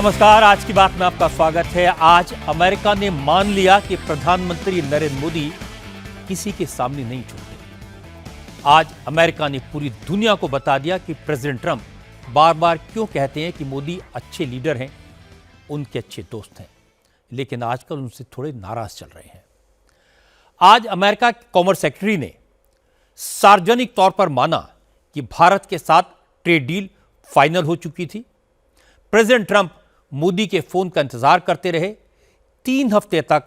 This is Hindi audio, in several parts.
नमस्कार, आज की बात में आपका स्वागत है। आज अमेरिका ने मान लिया कि प्रधानमंत्री नरेंद्र मोदी किसी के सामने नहीं झुकते। आज अमेरिका ने पूरी दुनिया को बता दिया कि प्रेसिडेंट ट्रंप बार बार क्यों कहते हैं कि मोदी अच्छे लीडर हैं, उनके अच्छे दोस्त हैं, लेकिन आजकल उनसे थोड़े नाराज चल रहे हैं। आज अमेरिका के कॉमर्स सेक्रेटरी ने सार्वजनिक तौर पर माना कि भारत के साथ ट्रेड डील फाइनल हो चुकी थी। प्रेसिडेंट ट्रंप मोदी के फोन का इंतजार करते रहे। 3 हफ्ते तक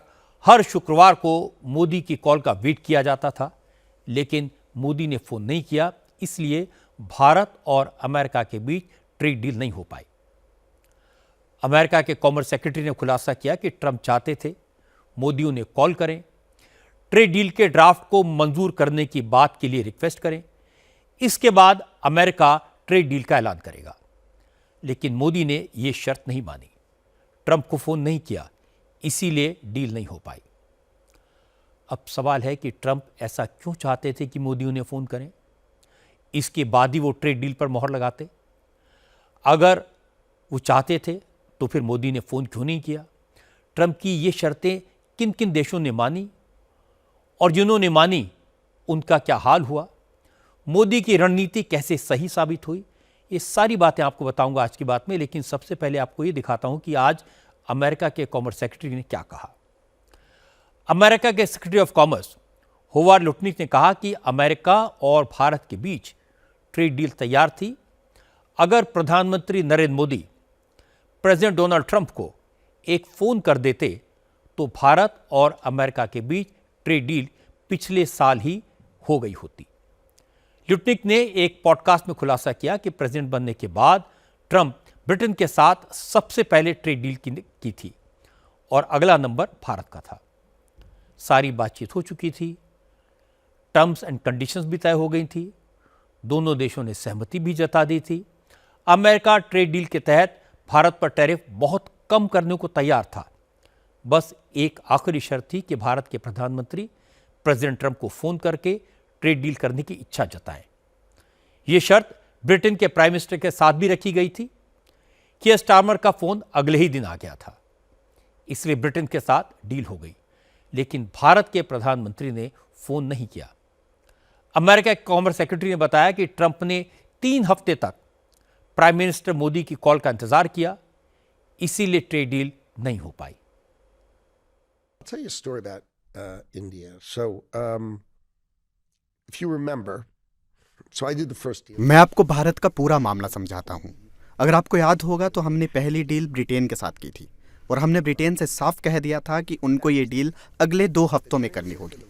हर शुक्रवार को मोदी की कॉल का वेट किया जाता था, लेकिन मोदी ने फोन नहीं किया, इसलिए भारत और अमेरिका के बीच ट्रेड डील नहीं हो पाई। अमेरिका के कॉमर्स सेक्रेटरी ने खुलासा किया कि ट्रंप चाहते थे मोदी उन्हें कॉल करें, ट्रेड डील के ड्राफ्ट को मंजूर करने की बात के लिए रिक्वेस्ट करें, इसके बाद अमेरिका ट्रेड डील का ऐलान करेगा। लेकिन मोदी ने यह शर्त नहीं मानी, ट्रंप को फोन नहीं किया, इसीलिए डील नहीं हो पाई। अब सवाल है कि ट्रंप ऐसा क्यों चाहते थे कि मोदी उन्हें फोन करें, इसके बाद ही वो ट्रेड डील पर मोहर लगाते। अगर वो चाहते थे तो फिर मोदी ने फोन क्यों नहीं किया? ट्रंप की ये शर्तें किन किन देशों ने मानी और जिन्होंने मानी उनका क्या हाल हुआ? मोदी की रणनीति कैसे सही साबित हुई? ये सारी बातें आपको बताऊंगा आज की बात में, लेकिन सबसे पहले आपको ये दिखाता हूं कि आज अमेरिका के कॉमर्स सेक्रेटरी ने क्या कहा। अमेरिका के secretary of commerce Howard Lutnick ने कहा कि अमेरिका और भारत के बीच ट्रेड डील तैयार थी। अगर प्रधानमंत्री Narendra Modi president Donald Trump को एक फोन कर देते तो भारत और अमेरिका के बीच ट्रेड डील पिछले साल ही हो गई होती। लुटनिक ने एक पॉडकास्ट में खुलासा किया कि प्रेसिडेंट बनने के बाद ट्रंप ब्रिटेन के साथ सबसे पहले ट्रेड डील की थी और अगला नंबर भारत का था। सारी बातचीत हो चुकी थी, टर्म्स एंड कंडीशंस भी तय हो गई थी, दोनों देशों ने सहमति भी जता दी थी। अमेरिका ट्रेड डील के तहत भारत पर टैरिफ बहुत कम करने को तैयार था। बस एक आखिरी शर्त थी कि भारत के प्रधानमंत्री प्रेसिडेंट ट्रंप को फोन करके ट्रेड डील करने की इच्छा जताएं। यह शर्त ब्रिटेन के प्राइम मिनिस्टर के साथ भी रखी गई थी। कियर स्टारमर का फोन अगले ही दिन आ गया था, इसलिए ब्रिटेन के साथ डील हो गई, लेकिन भारत के प्रधानमंत्री ने फोन नहीं किया। अमेरिका के कॉमर्स सेक्रेटरी ने बताया कि ट्रंप ने 3 हफ्ते तक प्राइम मिनिस्टर मोदी की कॉल का इंतजार किया, इसीलिए ट्रेड डील नहीं हो पाई। I'll tell you a story about India. If you remember, so I did the first deal. मैं आपको भारत का पूरा मामला समझाता हूँ। अगर आपको याद होगा तो हमने पहली डील ब्रिटेन के साथ की थी और हमने ब्रिटेन से साफ कह दिया था कि उनको ये डील अगले 2 हफ्तों में करनी होगी,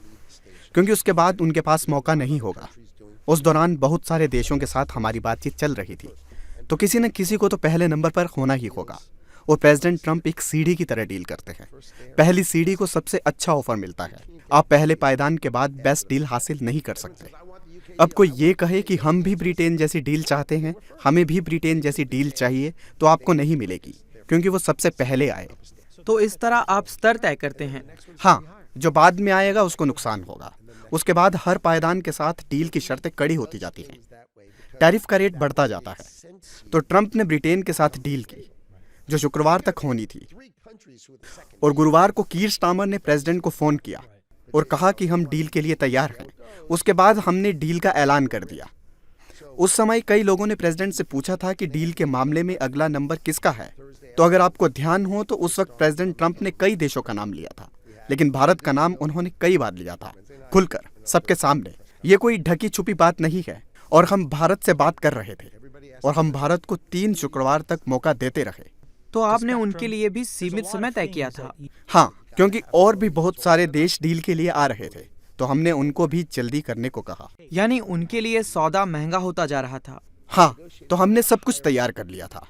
क्योंकि उसके बाद उनके पास मौका नहीं होगा। उस दौरान बहुत सारे देशों के साथ हमारी बातचीत चल रही थी, तो किसी न किसी को तो पहले नंबर पर होना ही होगा। और प्रेसिडेंट ट्रंप एक सीढ़ी की तरह डील करते हैं। पहली सीढ़ी को सबसे अच्छा ऑफर मिलता है। आप पहले पायदान के बाद बेस्ट डील हासिल नहीं कर सकते। अब कोई ये कहे कि हम भी ब्रिटेन जैसी डील चाहते हैं, हमें भी ब्रिटेन जैसी डील चाहिए, तो आपको नहीं मिलेगी, क्योंकि वो सबसे पहले आए। तो इस तरह आप स्तर तय करते हैं? हाँ, जो बाद में आएगा उसको नुकसान होगा। उसके बाद हर पायदान के साथ डील की शर्तें कड़ी होती जाती हैं, टैरिफ का रेट बढ़ता जाता है। तो ट्रंप ने ब्रिटेन के साथ डील की जो शुक्रवार तक होनी थी, और गुरुवार को कीर स्टारमर ने प्रेसिडेंट को फोन किया और कहा कि हम डील के लिए तैयार हैं। उसके बाद हमने डील का ऐलान कर दिया। उस समय कई लोगों ने प्रेसिडेंट से पूछा था कि डील के मामले में अगला नंबर किसका है। तो अगर आपको ध्यान हो तो उस वक्त प्रेसिडेंट ट्रंप ने कई देशों का नाम लिया था, लेकिन भारत का नाम उन्होंने कई बार लिया था, खुलकर, सबके सामने। ये कोई ढकी छुपी बात नहीं है, और हम भारत से बात कर रहे थे और हम भारत को 3 शुक्रवार तक मौका देते रहे। तो आपने उनके लिए भी सीमित समय तय किया था? हाँ, क्योंकि और भी बहुत सारे देश डील के लिए आ रहे थे, तो हमने उनको भी जल्दी करने को कहा। यानी उनके लिए सौदा महंगा होता जा रहा था? हाँ, तो हमने सब कुछ तैयार कर लिया था।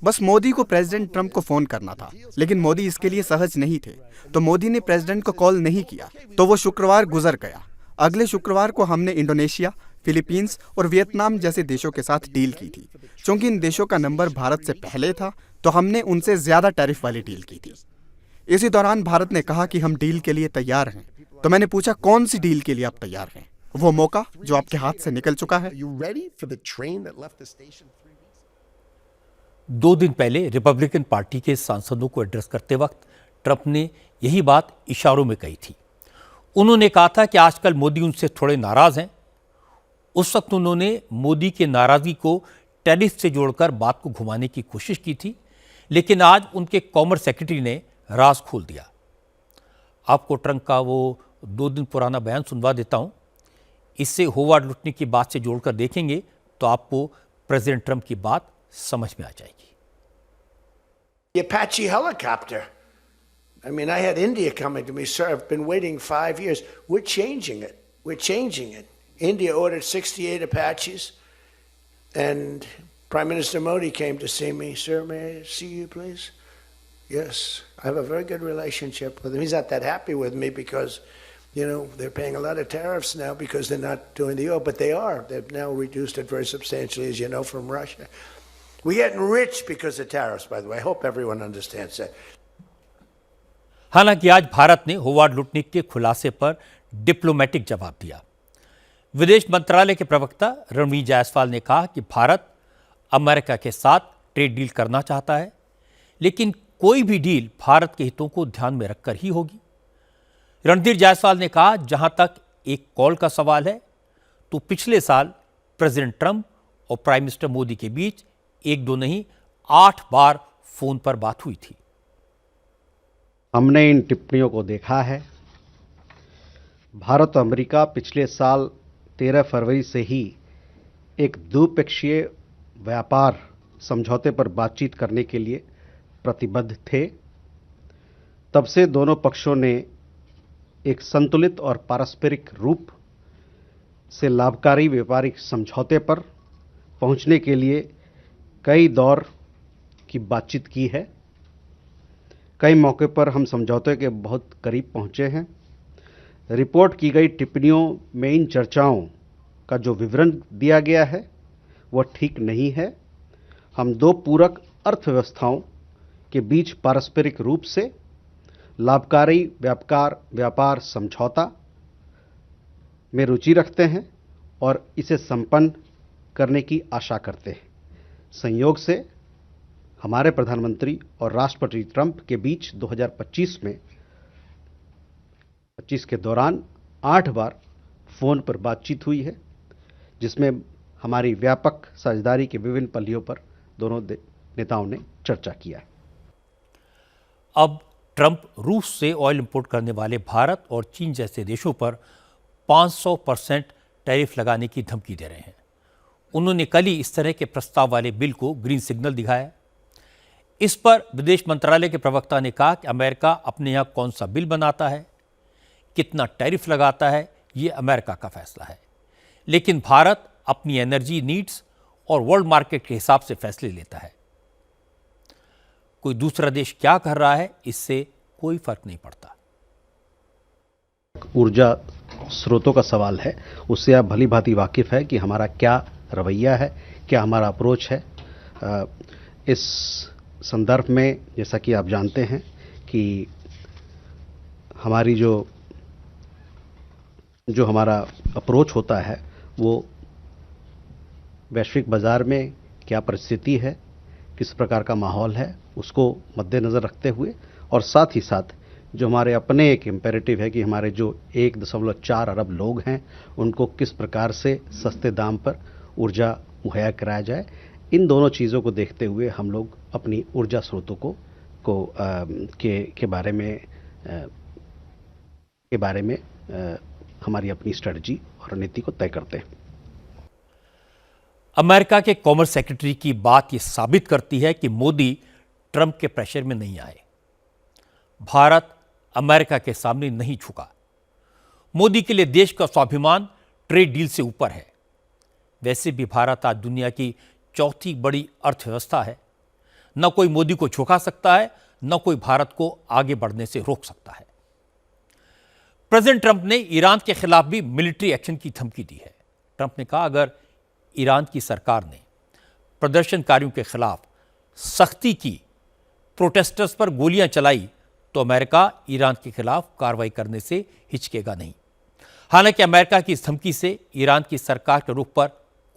बस मोदी को प्रेसिडेंट ट्रंप को फोन करना था, लेकिन मोदी इसके लिए सहज नहीं थे, तो मोदी ने प्रेसिडेंट को कॉल नहीं किया। तो वो शुक्रवार गुजर गया। अगले शुक्रवार को हमने इंडोनेशिया, फिलीपींस और वियतनाम जैसे देशों के साथ डील की थी। चूंकि इन देशों का नंबर भारत से पहले था, तो हमने उनसे ज्यादा टैरिफ वाली डील की थी। इसी दौरान भारत ने कहा कि हम डील के लिए तैयार हैं। तो मैंने पूछा, कौन सी डील के लिए आप तैयार हैं? वो मौका जो आपके हाथ से निकल चुका है। 2 दिन पहले रिपब्लिकन पार्टी के सांसदों को एड्रेस करते वक्त ट्रंप ने यही बात इशारों में कही थी। उन्होंने कहा था कि आजकल मोदी उनसे थोड़े नाराज हैं। उस वक्त उन्होंने मोदी की नाराजगी को टैरिफ से जोड़कर बात को घुमाने की कोशिश की थी, लेकिन आज उनके कॉमर्स सेक्रेटरी ने राज खोल दिया। आपको ट्रंप का वो 2 दिन पुराना बयान सुनवा देता हूं। इससे होवार्ड लुटने की बात से जोड़कर देखेंगे तो आपको प्रेसिडेंट ट्रंप की बात समझ में आ जाएगी। The Apache helicopter. I mean, I had India coming to me, sir. I've been waiting 5 years. We're changing it. We're changing it. India ordered 68 Apaches, and Prime Minister Modi came to see me. Sir, may I see you, please? Yes. I have a very good relationship with him. He's not that happy with me because, you know, they're paying a lot of tariffs now because they're not doing the oil, but they are. They've now reduced it very substantially, as you know, from Russia. We're getting rich because of tariffs, by the way. I hope everyone understands that. हालांकि आज भारत ने होवार्ड लुटनिक के खुलासे पर डिप्लोमेटिक जवाब दिया। विदेश मंत्रालय के प्रवक्ता रणवीर जायसवाल ने कहा कि भारत अमेरिका के साथ ट्रेड डील करना चाहता है, लेकिन कोई भी डील भारत के हितों को ध्यान में रखकर ही होगी। रणधीर जायसवाल ने कहा, जहां तक एक कॉल का सवाल है तो पिछले साल प्रेसिडेंट ट्रंप और प्राइम मिनिस्टर मोदी के बीच 1-2 नहीं 8 बार फोन पर बात हुई थी। हमने इन टिप्पणियों को देखा है। भारत और अमेरिका पिछले साल 13 फरवरी से ही एक द्विपक्षीय व्यापार समझौते पर बातचीत करने के लिए प्रतिबद्ध थे। तब से दोनों पक्षों ने एक संतुलित और पारस्परिक रूप से लाभकारी व्यापारिक समझौते पर पहुंचने के लिए कई दौर की बातचीत की है। कई मौके पर हम समझौते के बहुत करीब पहुंचे हैं। रिपोर्ट की गई टिप्पणियों में इन चर्चाओं का जो विवरण दिया गया है वह ठीक नहीं है। हम 2 पूरक अर्थव्यवस्थाओं के बीच पारस्परिक रूप से लाभकारी व्यापार समझौता में रुचि रखते हैं और इसे संपन्न करने की आशा करते हैं। संयोग से हमारे प्रधानमंत्री और राष्ट्रपति ट्रंप के बीच 2025 के दौरान 8 बार फोन पर बातचीत हुई है, जिसमें हमारी व्यापक साझेदारी के विभिन्न पहलुओं पर दोनों नेताओं ने चर्चा किया। अब ट्रंप रूस से ऑयल इंपोर्ट करने वाले भारत और चीन जैसे देशों पर 500% टैरिफ लगाने की धमकी दे रहे हैं। उन्होंने कल ही इस तरह के प्रस्ताव वाले बिल को ग्रीन सिग्नल दिखाया। इस पर विदेश मंत्रालय के प्रवक्ता ने कहा कि अमेरिका अपने यहाँ कौन सा बिल बनाता है, कितना टैरिफ लगाता है, ये अमेरिका का फैसला है, लेकिन भारत अपनी एनर्जी नीड्स और वर्ल्ड मार्केट के हिसाब से फैसले लेता है। कोई दूसरा देश क्या कर रहा है, इससे कोई फर्क नहीं पड़ता। ऊर्जा स्रोतों का सवाल है, उससे आप भली भांति वाकिफ है कि हमारा क्या रवैया है, क्या हमारा अप्रोच है। इस संदर्भ में जैसा कि आप जानते हैं कि हमारी जो हमारा अप्रोच होता है वो वैश्विक बाज़ार में क्या परिस्थिति है, किस प्रकार का माहौल है, उसको मद्देनज़र रखते हुए, और साथ ही साथ जो हमारे अपने एक इम्पेरेटिव है कि हमारे जो 1.4 अरब लोग हैं उनको किस प्रकार से सस्ते दाम पर ऊर्जा मुहैया कराया जाए। इन दोनों चीज़ों को देखते हुए हम लोग अपनी ऊर्जा स्रोतों के बारे में हमारी अपनी स्ट्रेटजी और रणनीति को तय करते हैं। अमेरिका के कॉमर्स सेक्रेटरी की बात यह साबित करती है कि मोदी ट्रंप के प्रेशर में नहीं आए। भारत अमेरिका के सामने नहीं झुका। मोदी के लिए देश का स्वाभिमान ट्रेड डील से ऊपर है। वैसे भी भारत आज दुनिया की 4थी बड़ी अर्थव्यवस्था है। न कोई मोदी को झुका सकता है, न कोई भारत को आगे बढ़ने से रोक सकता है। प्रेसिडेंट ट्रंप ने ईरान के खिलाफ भी मिलिट्री एक्शन की धमकी दी है। ट्रंप ने कहा, अगर ईरान की सरकार ने प्रदर्शनकारियों के खिलाफ सख्ती की, प्रोटेस्टर्स पर गोलियां चलाई, तो अमेरिका ईरान के खिलाफ कार्रवाई करने से हिचकेगा नहीं। हालांकि अमेरिका की इस धमकी से ईरान की सरकार के रुख पर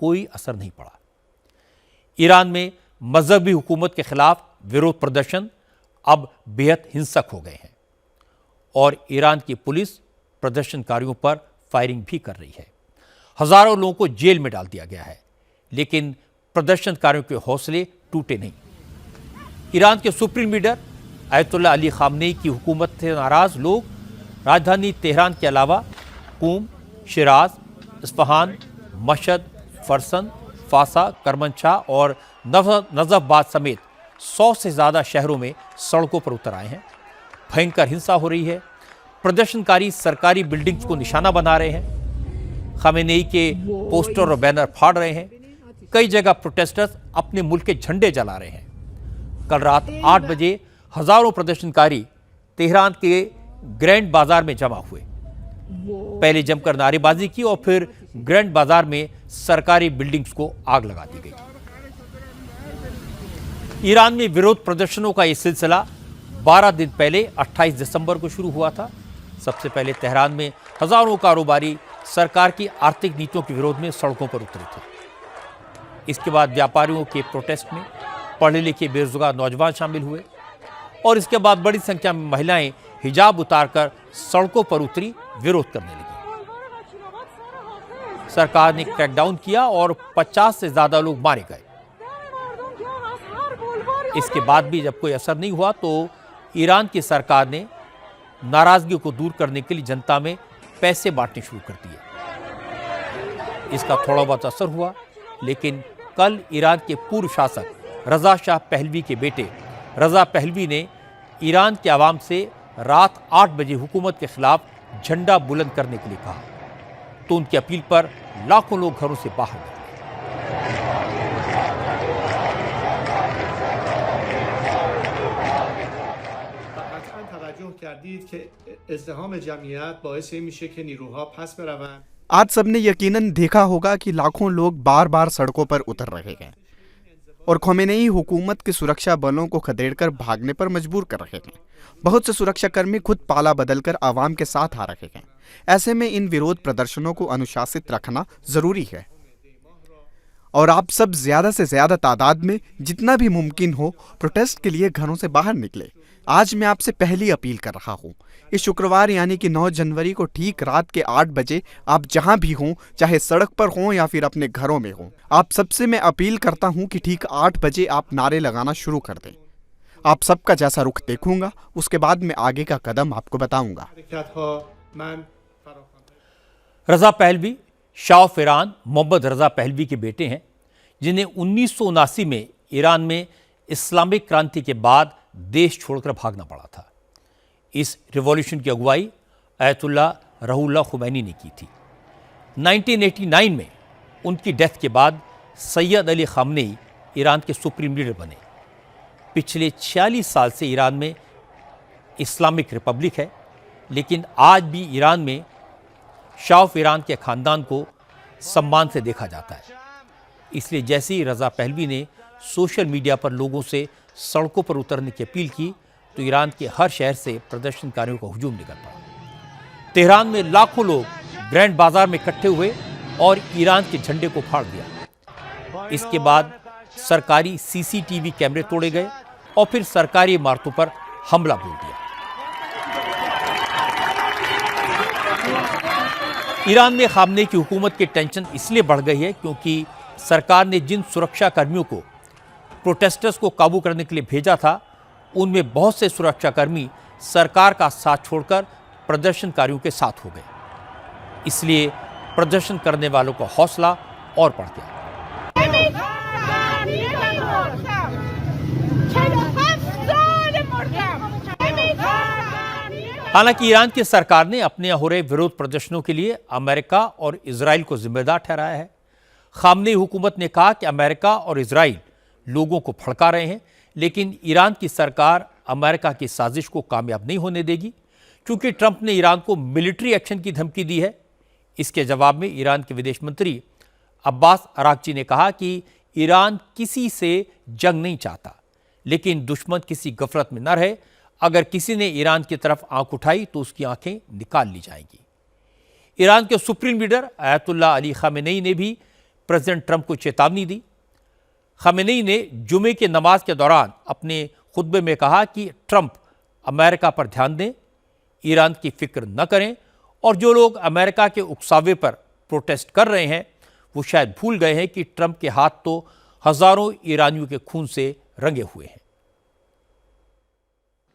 कोई असर नहीं पड़ा। ईरान में मजहबी हुकूमत के खिलाफ विरोध प्रदर्शन अब बेहद हिंसक हो गए हैं और ईरान की पुलिस प्रदर्शनकारियों पर फायरिंग भी कर रही है। हजारों लोगों को जेल में डाल दिया गया है, लेकिन प्रदर्शनकारियों के हौसले टूटे नहीं। ईरान के supreme leader Ayatollah Ali Khamenei की हुकूमत से नाराज लोग राजधानी तेहरान के अलावा कूम, Siraj, Isfahan, Mashhad, farsan, fossa, करमनशाह और नजफबाद समेत 100 से ज़्यादा शहरों में सड़कों पर उतर आए हैं। भयंकर हिंसा हो रही है। प्रदर्शनकारी सरकारी बिल्डिंग्स को निशाना बना रहे हैं, खामेनेई के पोस्टर और बैनर फाड़ रहे हैं। कई जगह प्रोटेस्टर्स अपने मुल्क के झंडे जला रहे हैं। कल रात 8 बजे हजारों प्रदर्शनकारी तेहरान के ग्रैंड बाजार में जमा हुए। पहले जमकर नारेबाजी की और फिर ग्रैंड बाजार में सरकारी बिल्डिंग्स को आग लगा दी गई। ईरान में विरोध प्रदर्शनों का यह सिलसिला 12 दिन पहले 28 दिसंबर को शुरू हुआ था। सबसे पहले तेहरान में हजारों कारोबारी सरकार की आर्थिक नीतियों के विरोध में सड़कों पर उतरे थे। इसके बाद व्यापारियों के प्रोटेस्ट में पढ़े लिखे बेरोजगार नौजवान शामिल हुए और इसके बाद बड़ी संख्या में महिलाएं हिजाब उतारकर सड़कों पर उतरी, विरोध करने लगी। सरकार ने क्रैकडाउन किया और 50 से ज्यादा लोग मारे गए। इसके बाद भी जब कोई असर नहीं हुआ तो ईरान की सरकार ने नाराजगी को दूर करने के लिए जनता में पैसे बांटने शुरू कर दिए। इसका थोड़ा बहुत असर हुआ, लेकिन कल ईरान के पूर्व शासक रजा शाह पहलवी के बेटे रजा पहलवी ने ईरान के आवाम से रात 8 बजे हुकूमत के खिलाफ झंडा बुलंद करने के लिए कहा, तो उनकी अपील पर लाखों लोग घरों से बाहर निकले। आज सबने यकीनन देखा होगा कि लाखों लोग बार बार सड़कों पर उतर रहे हैं और खोमेनेई हुकूमत के सुरक्षा बलों को खदेड़कर भागने पर मजबूर कर रहे हैं। बहुत से सुरक्षाकर्मी खुद पाला बदलकर आवाम के साथ आ रहे हैं। ऐसे में इन विरोध प्रदर्शनों को अनुशासित रखना जरूरी है और आप सब ज्यादा से ज्यादा तादाद में जितना भी मुमकिन हो प्रोटेस्ट के लिए घरों से बाहर निकले। आज मैं आपसे पहली अपील कर रहा हूँ, इस शुक्रवार यानी कि 9 जनवरी को ठीक रात के 8 बजे आप जहां भी हों, चाहे सड़क पर हों या फिर अपने घरों में हों, आप सबसे मैं अपील करता हूं कि ठीक 8 बजे आप नारे लगाना शुरू कर दें। आप सबका जैसा रुख देखूंगा, उसके बाद मैं आगे का कदम आपको बताऊंगा। Reza Pahlavi Shah of Iran Mohammad Reza Pahlavi के बेटे हैं, जिन्हें 1979 में ईरान में इस्लामिक क्रांति के बाद देश छोड़कर भागना पड़ा था। इस रिवॉल्यूशन की अगुवाई आयतुल्लाह रुहुल्लाह खुमैनी ने की थी। 1989 में उनकी डेथ के बाद सैयद अली खामनेई ईरान के सुप्रीम लीडर बने। पिछले 46 साल से ईरान में इस्लामिक रिपब्लिक है, लेकिन आज भी ईरान में शाह ऑफ ईरान के खानदान को सम्मान से देखा जाता है। इसलिए जैसे ही रजा पहलवी ने सोशल मीडिया पर लोगों से सड़कों पर उतरने की अपील की, तो ईरान के हर शहर से प्रदर्शनकारियों का हुजूम निकल पड़ा। तेहरान में लाखों लोग ग्रैंड बाजार में इकट्ठे हुए और ईरान के झंडे को फाड़ दिया। इसके बाद सरकारी सीसीटीवी कैमरे तोड़े गए और फिर सरकारी इमारतों पर हमला बोल दिया। ईरान में खामनेई की हुकूमत की टेंशन इसलिए बढ़ गई है क्योंकि सरकार ने जिन सुरक्षा कर्मियों को प्रोटेस्टर्स को काबू करने के लिए भेजा था, उनमें बहुत से सुरक्षाकर्मी सरकार का साथ छोड़कर प्रदर्शनकारियों के साथ हो गए। इसलिए प्रदर्शन करने वालों का हौसला और बढ़ गया। हालांकि ईरान की सरकार ने अपने यहाँ हो रहे विरोध प्रदर्शनों के लिए अमेरिका और इजराइल को जिम्मेदार ठहराया है। खामनेई हुकूमत ने कहा कि अमेरिका और इजराइल लोगों को भड़का रहे हैं, लेकिन ईरान की सरकार अमेरिका की साजिश को कामयाब नहीं होने देगी, क्योंकि ट्रंप ने ईरान को मिलिट्री एक्शन की धमकी दी है। इसके जवाब में ईरान के विदेश मंत्री अब्बास अरागची ने कहा कि ईरान किसी से जंग नहीं चाहता, लेकिन दुश्मन किसी गफलत में न रहे। अगर किसी ने ईरान की तरफ आंख उठाई तो उसकी आंखें निकाल ली जाएंगी। ईरान के supreme leader Ayatollah Ali Khamenei ने भी प्रेसिडेंट ट्रंप को चेतावनी दी। खमेनी ने जुमे की नमाज के दौरान अपने खुतबे में कहा कि ट्रंप अमेरिका पर ध्यान दें, ईरान की फिक्र न करें और जो लोग अमेरिका के उकसावे पर प्रोटेस्ट कर रहे हैं वो शायद भूल गए हैं कि ट्रंप के हाथ तो हजारों ईरानियों के खून से रंगे हुए हैं।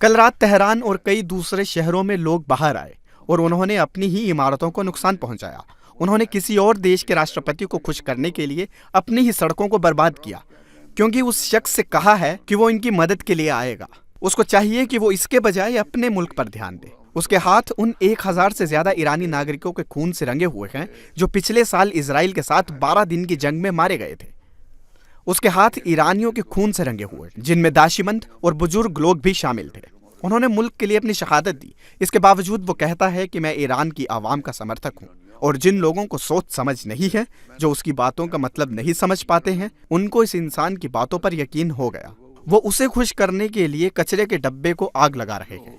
कल रात तेहरान और कई दूसरे शहरों में लोग बाहर आए और उन्होंने अपनी ही इमारतों को नुकसान पहुंचाया। उन्होंने किसी और देश के राष्ट्रपति को खुश करने के लिए अपनी ही सड़कों को बर्बाद किया, क्योंकि उस शख्स से कहा है कि वो इनकी मदद के लिए आएगा। उसको चाहिए कि वो इसके बजाय अपने मुल्क पर ध्यान दे। उसके हाथ उन 1000 से ज्यादा ईरानी नागरिकों के खून से रंगे हुए हैं जो पिछले साल इजराइल के साथ 12 दिन की जंग में मारे गए थे। उसके हाथ ईरानियों के खून से रंगे हुए, जिनमें दाशिमंद और बुजुर्ग लोग भी शामिल थे। उन्होंने मुल्क के लिए अपनी शहादत दी। इसके बावजूद वो कहता है कि मैं ईरान की आवाम का समर्थक हूँ और जिन लोगों को सोच समझ नहीं है, जो उसकी बातों का मतलब नहीं समझ पाते हैं, उनको इस इंसान की बातों पर यकीन हो गया। वो उसे खुश करने के लिए कचरे के डब्बे को आग लगा रहे हैं।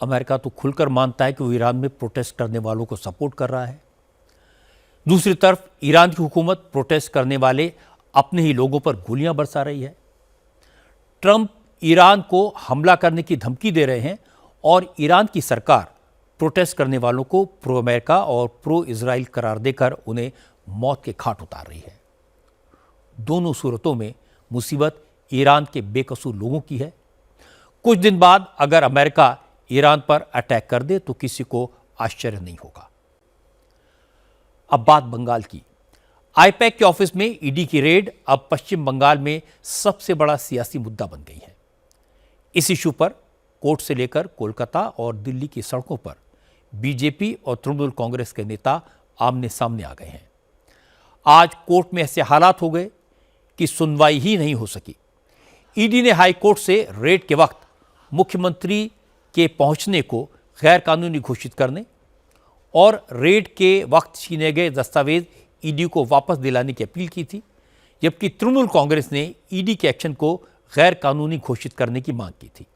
अमेरिका तो खुलकर मानता है कि वो ईरान में प्रोटेस्ट करने वालों को सपोर्ट कर रहा है। दूसरी तरफ ईरान की हुकूमत प्रोटेस्ट करने वाले अपने ही लोगों पर गोलियां बरसा रही है। ट्रंप ईरान को हमला करने की धमकी दे रहे हैं और ईरान की सरकार प्रोटेस्ट करने वालों को प्रो अमेरिका और प्रो इजराइल करार देकर उन्हें मौत के घाट उतार रही है। दोनों सूरतों में मुसीबत ईरान के बेकसूर लोगों की है। कुछ दिन बाद अगर अमेरिका ईरान पर अटैक कर दे तो किसी को आश्चर्य नहीं होगा। अब बात बंगाल की। आईपैक के ऑफिस में ईडी की रेड अब पश्चिम बंगाल में सबसे बड़ा सियासी मुद्दा बन गई है। इस इशू पर कोर्ट से लेकर कोलकाता और दिल्ली की सड़कों पर बीजेपी और तृणमूल कांग्रेस के नेता आमने सामने आ गए हैं। आज कोर्ट में ऐसे हालात हो गए कि सुनवाई ही नहीं हो सकी। ईडी ने हाई कोर्ट से रेड के वक्त मुख्यमंत्री के पहुंचने को गैर कानूनी घोषित करने और रेड के वक्त छीने गए दस्तावेज ईडी को वापस दिलाने की अपील की थी, जबकि तृणमूल कांग्रेस ने ईडी के एक्शन को गैर कानूनी घोषित करने की मांग की थी।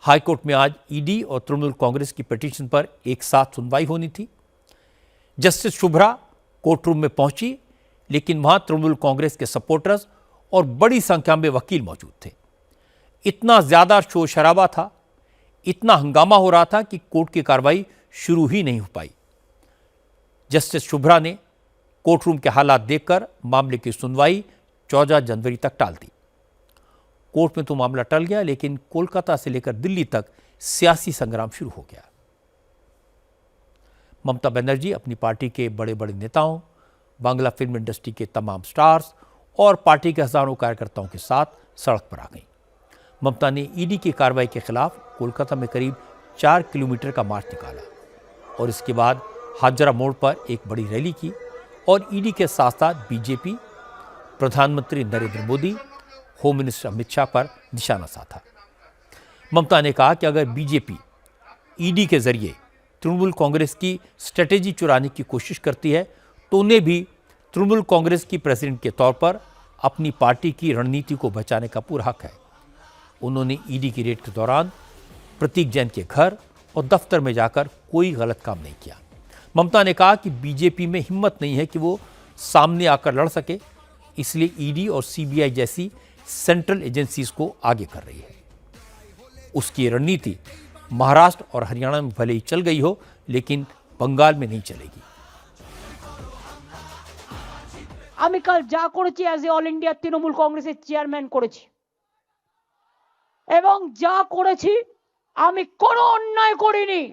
हाईकोर्ट में आज ईडी और तृणमूल कांग्रेस की पिटीशन पर एक साथ सुनवाई होनी थी। जस्टिस शुभ्रा कोर्ट रूम में पहुंची, लेकिन वहां तृणमूल कांग्रेस के सपोर्टर्स और बड़ी संख्या में वकील मौजूद थे। इतना ज्यादा शोर शराबा था, इतना हंगामा हो रहा था कि कोर्ट की कार्रवाई शुरू ही नहीं हो पाई। जस्टिस शुभ्रा ने कोर्ट रूम के हालात देखकर मामले की सुनवाई 14 जनवरी तक टाल दी। कोर्ट में तो मामला टल गया, लेकिन कोलकाता से लेकर दिल्ली तक सियासी संग्राम शुरू हो गया। ममता बनर्जी अपनी पार्टी के बड़े बड़े नेताओं, बांग्ला फिल्म इंडस्ट्री के तमाम स्टार्स और पार्टी के हजारों कार्यकर्ताओं के साथ सड़क पर आ गईं। ममता ने ईडी की कार्रवाई के खिलाफ कोलकाता में करीब 4 किलोमीटर का मार्च निकाला और इसके बाद हाजरा मोड़ पर एक बड़ी रैली की और ईडी के साथ साथ बीजेपी, प्रधानमंत्री नरेंद्र मोदी, होम मिनिस्टर अमित शाह पर निशाना साधा। ममता ने कहा कि अगर बीजेपी ईडी के जरिए तृणमूल कांग्रेस की स्ट्रेटेजी चुराने की कोशिश करती है तो उन्हें भी तृणमूल कांग्रेस की प्रेसिडेंट के तौर पर अपनी पार्टी की रणनीति को बचाने का पूरा हक है। उन्होंने ईडी की रेड के दौरान प्रतीक जैन के घर और दफ्तर में जाकर कोई गलत काम नहीं किया। ममता ने कहा कि बीजेपी में हिम्मत नहीं है कि वो सामने आकर लड़ सके, इसलिए ईडी और सीबीआई जैसी सेंट्रल एजेंसीज को आगे कर रही है। उसकी रणनीति महाराष्ट्र और हरियाणा में भले ही चल गई हो, लेकिन बंगाल में नहीं चलेगी। আমি কাল যা করেছি as a all India Trinamool কংগ্রেসের চেয়ারম্যান করেছি এবং যা করেছি আমি কোনো অন্যায় করিনি।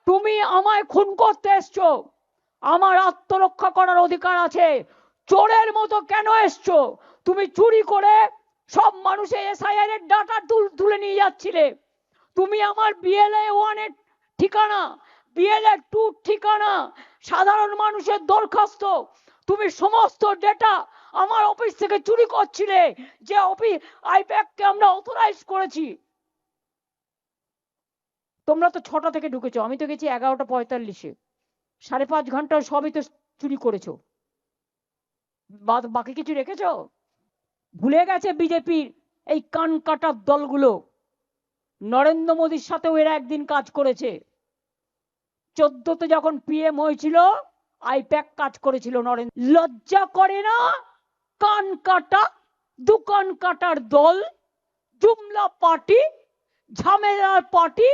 তুমি আমায় খুন করতে এসছো, আমার আত্মরক্ষা করার অধিকার আছে। চোরের মতো কেন এসছো? তুমি চুরি করে সব মানুষের এসআইআর এর ডাটা তুলে নিয়ে যাচ্ছিলে। তুমি আমার বিএলএ 1 এর ঠিকানা, বিএলএ 2 ঠিকানা, সাধারণ মানুষের দরখাস্ত, তুমি সমস্ত ডেটা আমার অফিস থেকে চুরি করছিলে, যে অফিস আইপ্যাক কে আমরা অথরাইজ করেছি। তোমরা তো 6টা থেকে ঢুকেছো, আমি তো গেছি 11:45-এ। 5.5 ঘন্টা সবই তো চুরি করেছো, বাকি কিছু রেখেছো? ভুলে গেছে বিজেপির এই কান কাটার দলগুলো। নরেন্দ্র মোদীর সাথেও এরা একদিন কাজ করেছে। 14তে যখন পিএম হয়েছিল আইপ্যাক কাজ করেছিল নরেন্দ্র। লজ্জা করে না? কান কাটা, দোকান কাটার দল, জুমলা পার্টি, ঝামেলার পার্টি,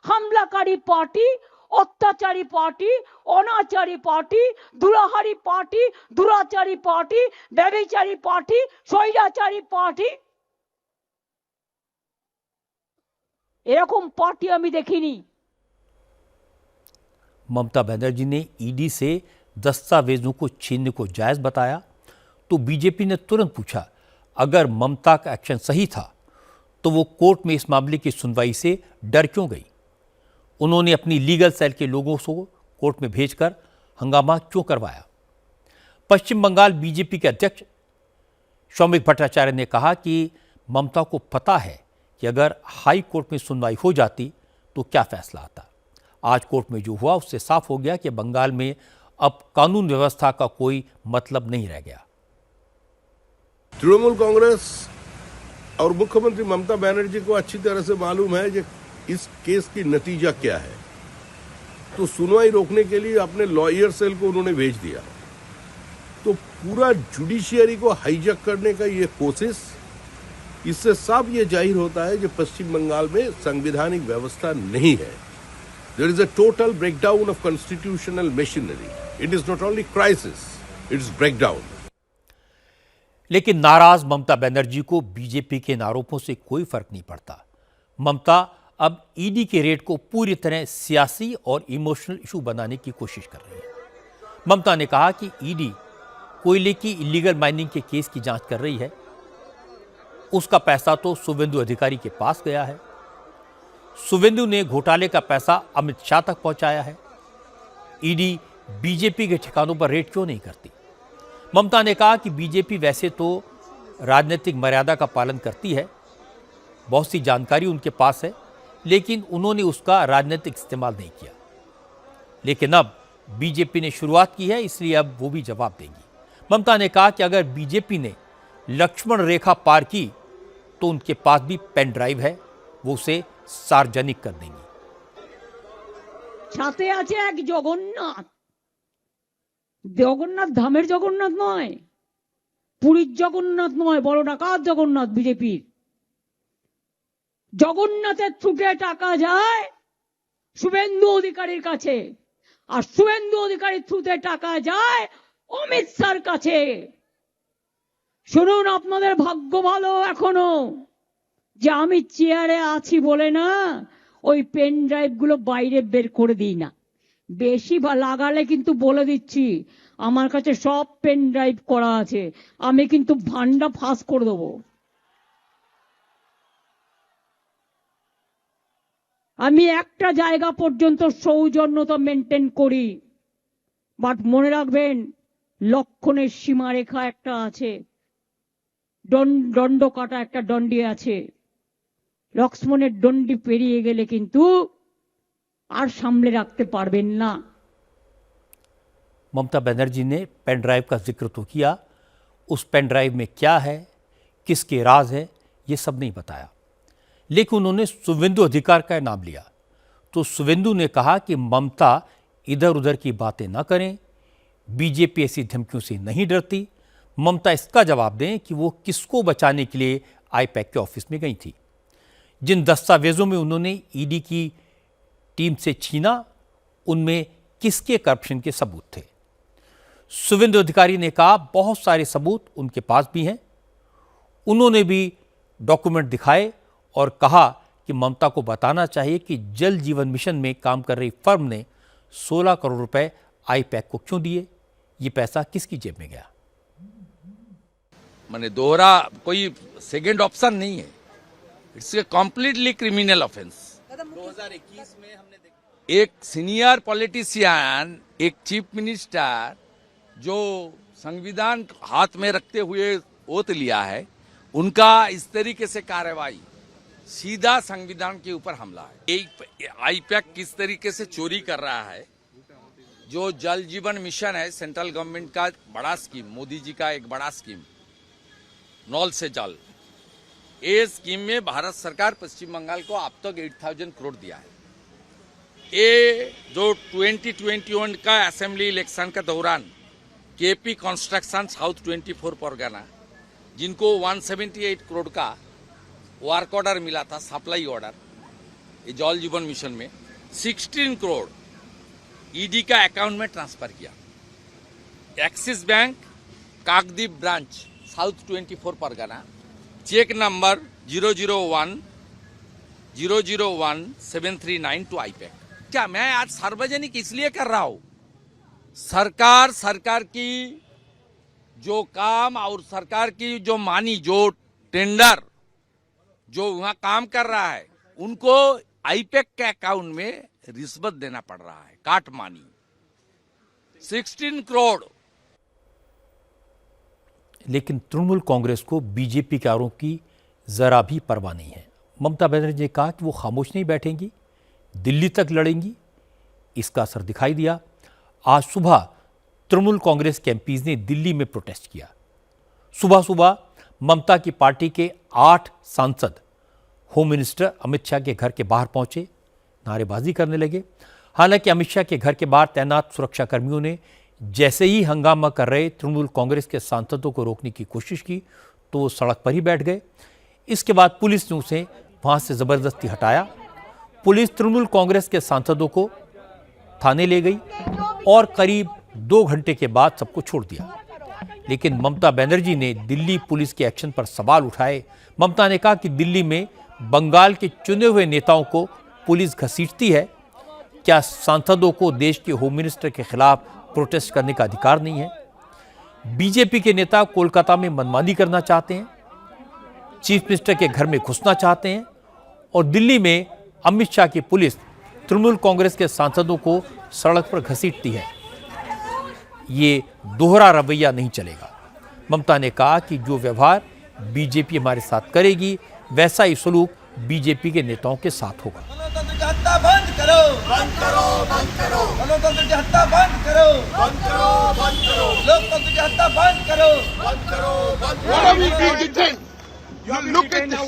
হামলাকারী পার্টি, অত্যাচারী পার্টি, অনাচারী পার্টি, দুরাহারি পার্টি, দুরাচারী পার্টি, ব্যভিচারী পার্টি, স্বৈরাচারী পার্টি। এরকম পার্টি আমি দেখিনি। ममता बनर्जी ने ईडी से दस्तावेजों को छीनने को जायज बताया तो बीजेपी ने तुरंत पूछा, अगर ममता का एक्शन सही था तो वो कोर्ट में इस मामले की सुनवाई से डर क्यों गई? उन्होंने अपनी लीगल सेल के लोगों को कोर्ट में भेजकर हंगामा क्यों करवाया? पश्चिम बंगाल बीजेपी के अध्यक्ष शौमिक भट्टाचार्य ने कहा कि ममता को पता है कि अगर हाई कोर्ट में सुनवाई हो जाती तो क्या फैसला आता। आज कोर्ट में जो हुआ उससे साफ हो गया कि बंगाल में अब कानून व्यवस्था का कोई मतलब नहीं रह गया। तृणमूल कांग्रेस और मुख्यमंत्री ममता बनर्जी को अच्छी तरह से मालूम है कि इस केस की नतीजा क्या है, तो सुनवाई रोकने के लिए अपने लॉयर सेल को उन्होंने भेज दिया। तो पूरा जुडिशियरी को हाईजैक करने का ये कोशिश, इससे साफ ये जाहिर होता है कि पश्चिम बंगाल में संवैधानिक व्यवस्था नहीं है। There is a total breakdown of constitutional machinery. It is not only crisis, it is breakdown. लेकिन नाराज ममता बनर्जी को बीजेपी के इन आरोपों से कोई फर्क नहीं पड़ता। ममता अब ईडी के रेड को पूरी तरह सियासी और इमोशनल इशू बनाने की कोशिश कर रही है। ममता ने कहा कि ईडी कोयले की इलीगल माइनिंग के केस की जांच कर रही है, उसका पैसा तो शुभेंदु अधिकारी के पास गया है, शुभेंदु ने घोटाले का पैसा अमित शाह तक पहुंचाया है, ईडी बीजेपी के ठिकानों पर रेड क्यों नहीं करती? ममता ने कहा कि बीजेपी वैसे तो राजनीतिक मर्यादा का पालन करती है, बहुत सी जानकारी उनके पास है, लेकिन उन्होंने उसका राजनीतिक इस्तेमाल नहीं किया। लेकिन अब बीजेपी ने शुरुआत की है, इसलिए अब वो भी जवाब देंगी। ममता ने कहा कि अगर बीजेपी ने लक्ष्मण रेखा पार की तो उनके पास भी पेन ड्राइव है, वो उसे सार्वजनिक कर देंगी। সাথে আছে এক জগন্নাথ। জগন্নাথ ধামের জগন্নাথ নয়, পুরীর জগন্নাথ নয়, বড় ডাকাত জগন্নাথ বিজেপির। জগন্নাথের থ্রুতে টাকা যায় শুভেন্দু অধিকারীর কাছে, আর শুভেন্দু অধিকারীর থ্রুতে টাকা যায় অমিত শাহর কাছে। শুনুন, আপনাদের ভাগ্য ভালো এখনো যে আমি চেয়ারে আছি বলে না ওই পেন ড্রাইভ গুলো বাইরে বের করে দিই না। বেশি লাগালে কিন্তু বলে দিচ্ছি আমার কাছে সব পেন ড্রাইভ করা আছে, আমি কিন্তু ভান্ডা ফাঁস করে দেবো। আমি একটা জায়গা পর্যন্ত সৌজন্যতা মেনটেন করি, বাট মনে রাখবেন লক্ষণের সীমারেখা একটা আছে, দণ্ড কাটা একটা দণ্ডি আছে। লক্ষ্মণের দণ্ডি পেরিয়ে গেলে কিন্তু আর সামলে রাখতে পারবেন না। ममता बनर्जी ने पेन ड्राइव का जिक्र तो किया, उस पेन ड्राइव में क्या है, किसके राज है, ये सब नहीं बताया। लेकिन उन्होंने शुभेंदु अधिकारी का नाम लिया तो शुभेंदु ने कहा कि ममता इधर उधर की बातें ना करें, बीजेपी ऐसी धमकियों से नहीं डरती। ममता इसका जवाब दें कि वो किसको बचाने के लिए आईपैक के ऑफिस में गई थी। जिन दस्तावेजों में उन्होंने ईडी की टीम से छीना, उनमें किसके करप्शन के सबूत थे? शुभेंदु अधिकारी ने कहा बहुत सारे सबूत उनके पास भी हैं। उन्होंने भी डॉक्यूमेंट दिखाए और कहा कि ममता को बताना चाहिए कि जल जीवन मिशन में काम कर रही फर्म ने 16 करोड़ रुपए आईपैक को क्यों दिए, ये पैसा किसकी जेब में गया। माने दोहरा कोई सेकंड ऑप्शन नहीं है, it's a completely criminal offence. 2021 में हमने देखा एक सीनियर पॉलिटिशियन, एक चीफ मिनिस्टर जो संविधान हाथ में रखते हुए ओथ लिया है, उनका इस तरीके से कार्रवाई सीधा संविधान के ऊपर हमला है। आईपैक किस तरीके से चोरी कर रहा है, जो जल जीवन मिशन है सेंट्रल गवर्नमेंट का बड़ा स्कीम, मोदी जी का एक बड़ा स्कीम, नल से जल, ये स्कीम में भारत सरकार पश्चिम बंगाल को अब तक 8,000 करोड़ दिया है। ये जो 2021 का असेंबली इलेक्शन के दौरान केपी कंस्ट्रक्शन साउथ 24 परगना, जिनको 178 करोड़ का वर्क ऑर्डर मिला था, सप्लाई ऑर्डर, ये जल जीवन मिशन में 16 करोड़ ईडी का अकाउंट में ट्रांसफर किया। Axis bank Kakdwip branch South 24 Pargana, cheque number 001001739 to IPAC. क्या मैं आज सार्वजनिक इसलिए कर रहा हूं, सरकार की जो काम और सरकार की जो मानी, जो टेंडर जो वहां काम कर रहा है, उनको आईपैक के अकाउंट में रिश्वत देना पड़ रहा है, काट मानी 16 करोड़। लेकिन तृणमूल कांग्रेस को बीजेपी के आरोप की जरा भी परवाह नहीं है। ममता बनर्जी ने कहा कि वो खामोश नहीं बैठेंगी, दिल्ली तक लड़ेंगी। इसका असर दिखाई दिया। आज सुबह तृणमूल कांग्रेस के एमपीज ने दिल्ली में प्रोटेस्ट किया। सुबह सुबह ममता की पार्टी के 8 सांसद होम मिनिस्टर अमित शाह के घर के बाहर पहुंचे, नारेबाजी करने लगे। हालांकि अमित शाह के घर के बाहर तैनात सुरक्षाकर्मियों ने जैसे ही हंगामा कर रहे तृणमूल कांग्रेस के सांसदों को रोकने की कोशिश की तो वो सड़क पर ही बैठ गए। इसके बाद पुलिस ने उसे वहां से जबरदस्ती हटाया। पुलिस तृणमूल कांग्रेस के सांसदों को थाने ले गई और करीब 2 घंटे के बाद सबको छोड़ दिया। लेकिन ममता बनर्जी ने दिल्ली पुलिस के एक्शन पर सवाल उठाए। ममता ने कहा कि दिल्ली में बंगाल के चुने हुए नेताओं को पुलिस घसीटती है। क्या सांसदों को देश के होम मिनिस्टर के खिलाफ प्रोटेस्ट करने का अधिकार नहीं है? बीजेपी के नेता कोलकाता में मनमानी करना चाहते हैं, चीफ मिनिस्टर के घर में घुसना चाहते हैं और दिल्ली में अमित शाह की पुलिस तृणमूल कांग्रेस के सांसदों को सड़क पर घसीटती है। ये दोहरा रवैया नहीं चलेगा। ममता ने कहा कि जो व्यवहार बीजेपी हमारे साथ करेगी वैसा ही सलूक बीजेपी के नेताओं के साथ होगा। गणतंत्र की हत्या बंद करो, बंद करो, बंद करो। गणतंत्र की हत्या बंद करो, बंद करो, बंद करो। लोकतंत्र की हत्या बंद करो, बंद करो, बंद करो। You look at this.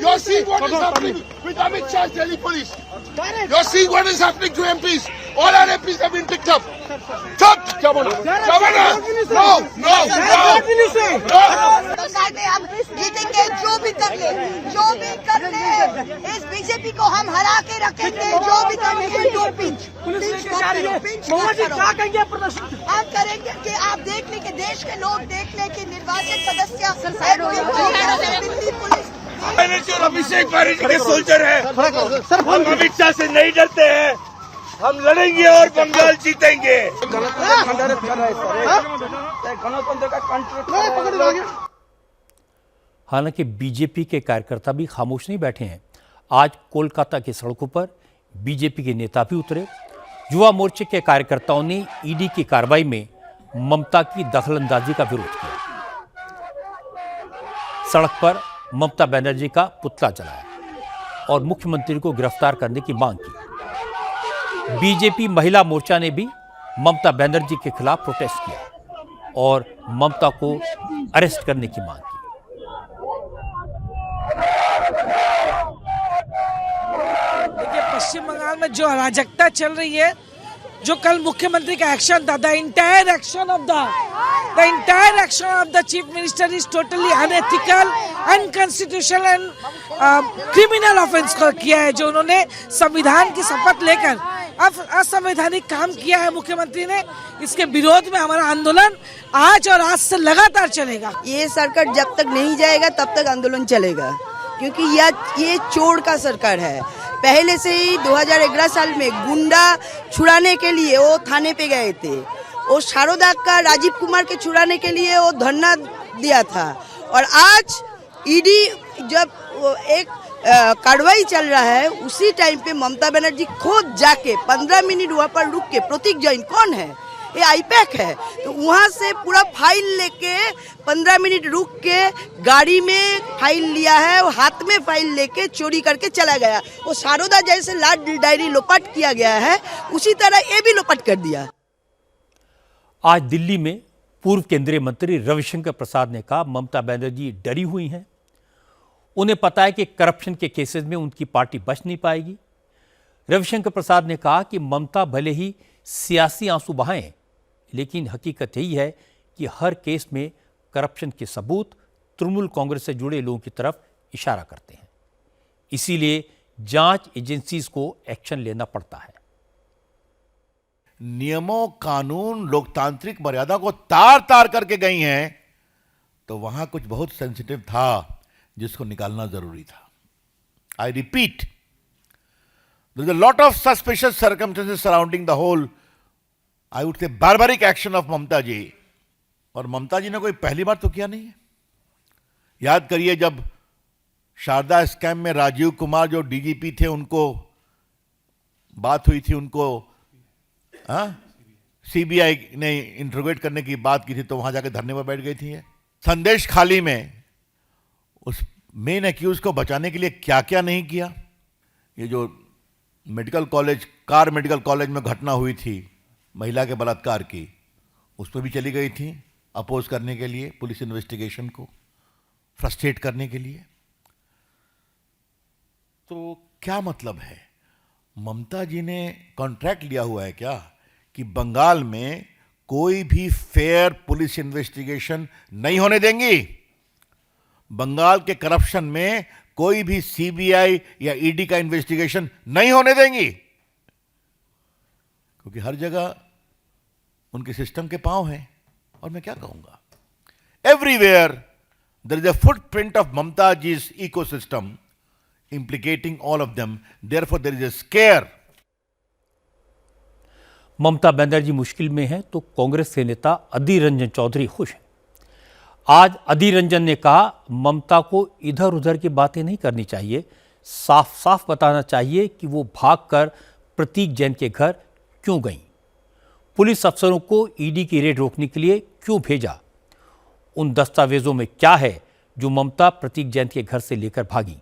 You're seeing what is happening with Amit Shah's Delhi police. You're seeing what is happening to MPs. All our MPs have been picked up. Stop! Chavana! Chavana! No! No! Bengal में हम जीतेंगे, जो भी कर ले, जो भी कर ले, इस बीजेपी को हम हरा के रखेंगे, जो भी करेंगे। पिंच हम करेंगे कि आप देख ले, कि देश के लोग देख ले कि निर्वाचित सदस्य दिल्ली पुलिस और अभिषेक बैनर्जी के सोल्जर है। हम अमित शाह से नहीं डरते हैं, हम लड़ेंगे और बंगाल जीतेंगे। गणतंत्र का कंट्रोल। हालांकि बीजेपी के कार्यकर्ता भी खामोश नहीं बैठे हैं। आज कोलकाता की सड़कों पर बीजेपी के नेता भी उतरे। युवा मोर्चे के कार्यकर्ताओं ने ईडी की कार्रवाई में ममता की दखलंदाजी का विरोध किया। सड़क पर ममता बनर्जी का पुतला जलाया और मुख्यमंत्री को गिरफ्तार करने की मांग की। बीजेपी महिला मोर्चा ने भी ममता बनर्जी के खिलाफ प्रोटेस्ट किया और ममता को अरेस्ट करने की मांग की। देखिए, पश्चिम बंगाल में जो अराजकता चल रही है, जो कल मुख्यमंत्री का एक्शन था, the entire action of the chief minister is totally unethical, unconstitutional and criminal offence किया है। जो उन्होंने संविधान की शपथ लेकर असंवैधानिक काम किया है मुख्यमंत्री ने, इसके विरोध में हमारा आंदोलन आज और आज से लगातार चलेगा। ये सरकार जब तक नहीं जाएगा तब तक आंदोलन चलेगा, क्योंकि ये चोर का सरकार है। पहले से ही 2011 साल में गुंडा छुड़ाने के लिए वो थाने पे गए थे। वो शारदा का राजीव कुमार के छुड़ाने के लिए वो धरना दिया था। और आज ईडी जब एक कार्रवाई चल रहा है, उसी टाइम पे ममता बनर्जी खुद जाके 15 मिनट वहाँ पर रुक के, प्रतीक जैन कौन है, ये आईपैक है, तो वहाँ से पूरा फाइल लेके 15 मिनट रुक के गाड़ी में फाइल लिया है, वो हाथ में फाइल लेके चोरी करके चला गया। वो शारदा जैसे लाल डायरी लोपाट किया गया है, उसी तरह ये भी लोपाट कर दिया। आज दिल्ली में पूर्व केंद्रीय मंत्री रविशंकर प्रसाद ने कहा ममता बनर्जी डरी हुई हैं। उन्हें पता है कि करप्शन के केसेस में उनकी पार्टी बच नहीं पाएगी। रविशंकर प्रसाद ने कहा कि ममता भले ही सियासी आंसू बहाएं, लेकिन हकीकत यही है कि हर केस में करप्शन के सबूत तृणमूल कांग्रेस से जुड़े लोगों की तरफ इशारा करते हैं। इसीलिए जांच एजेंसीज को एक्शन लेना पड़ता है। नियमों, कानून, लोकतांत्रिक मर्यादा को तार तार करके गई हैं, तो वहां कुछ बहुत सेंसिटिव था जिसको निकालना जरूरी था। I repeat, there is a lot of suspicious circumstances surrounding the whole, I would say barbaric action of Mamata ji. और ममता जी ने कोई पहली बार तो किया नहीं है। याद करिए, जब शारदा स्कैम में राजीव कुमार जो डीजीपी थे, उनको बात हुई थी, उनको सीबीआई ने इंट्रोगेट करने की बात की थी, तो वहां जाकर धरने पर बैठ गई थी। संदेश खाली में उस मेन एक्यूज को बचाने के लिए क्या क्या नहीं किया। ये जो medical college, car medical college में घटना हुई थी महिला के बलात्कार की, उस पर भी चली गई थी अपोज करने के लिए, पुलिस इन्वेस्टिगेशन को फ्रस्ट्रेट करने के लिए। तो क्या मतलब है, ममता जी ने कॉन्ट्रैक्ट लिया हुआ है क्या कि बंगाल में कोई भी फेयर पुलिस इन्वेस्टिगेशन नहीं होने देंगी, बंगाल के करप्शन में कोई भी सीबीआई या ईडी का इन्वेस्टिगेशन नहीं होने देंगी, क्योंकि हर जगह उनके सिस्टम के पांव हैं। और मैं क्या कहूंगा, everywhere there is a footprint of Mamata ji's ecosystem implicating all of them, therefore there is a scare। Mamata Banerjee मुश्किल में है तो कांग्रेस के नेता अधीर रंजन चौधरी खुश हैं। आज अधीर रंजन ने कहा, ममता को इधर उधर की बातें नहीं करनी चाहिए, साफ साफ बताना चाहिए कि वो भागकर प्रतीक जैन के घर क्यों गईं, पुलिस अफसरों को ईडी की रेड रोकने के लिए क्यों भेजा, उन दस्तावेजों में क्या है जो ममता प्रतीक जैन के घर से लेकर भागी।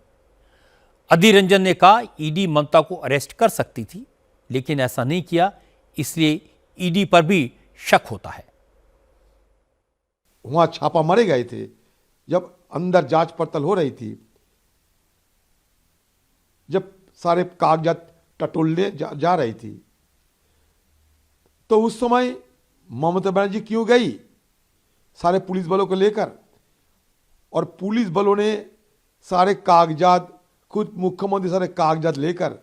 अधीर रंजन ने कहा, ईडी ममता को अरेस्ट कर सकती थी, लेकिन ऐसा नहीं किया, इसलिए ईडी पर भी शक होता है। वहां छापा मारे गए थे, जब अंदर जांच पड़ताल हो रही थी, जब सारे कागजात टटोलने जा रही थी, तो उस समय ममता बनर्जी क्यों गई सारे पुलिस बलों को लेकर, और पुलिस बलों ने सारे कागजात, खुद मुख्यमंत्री सारे कागजात लेकर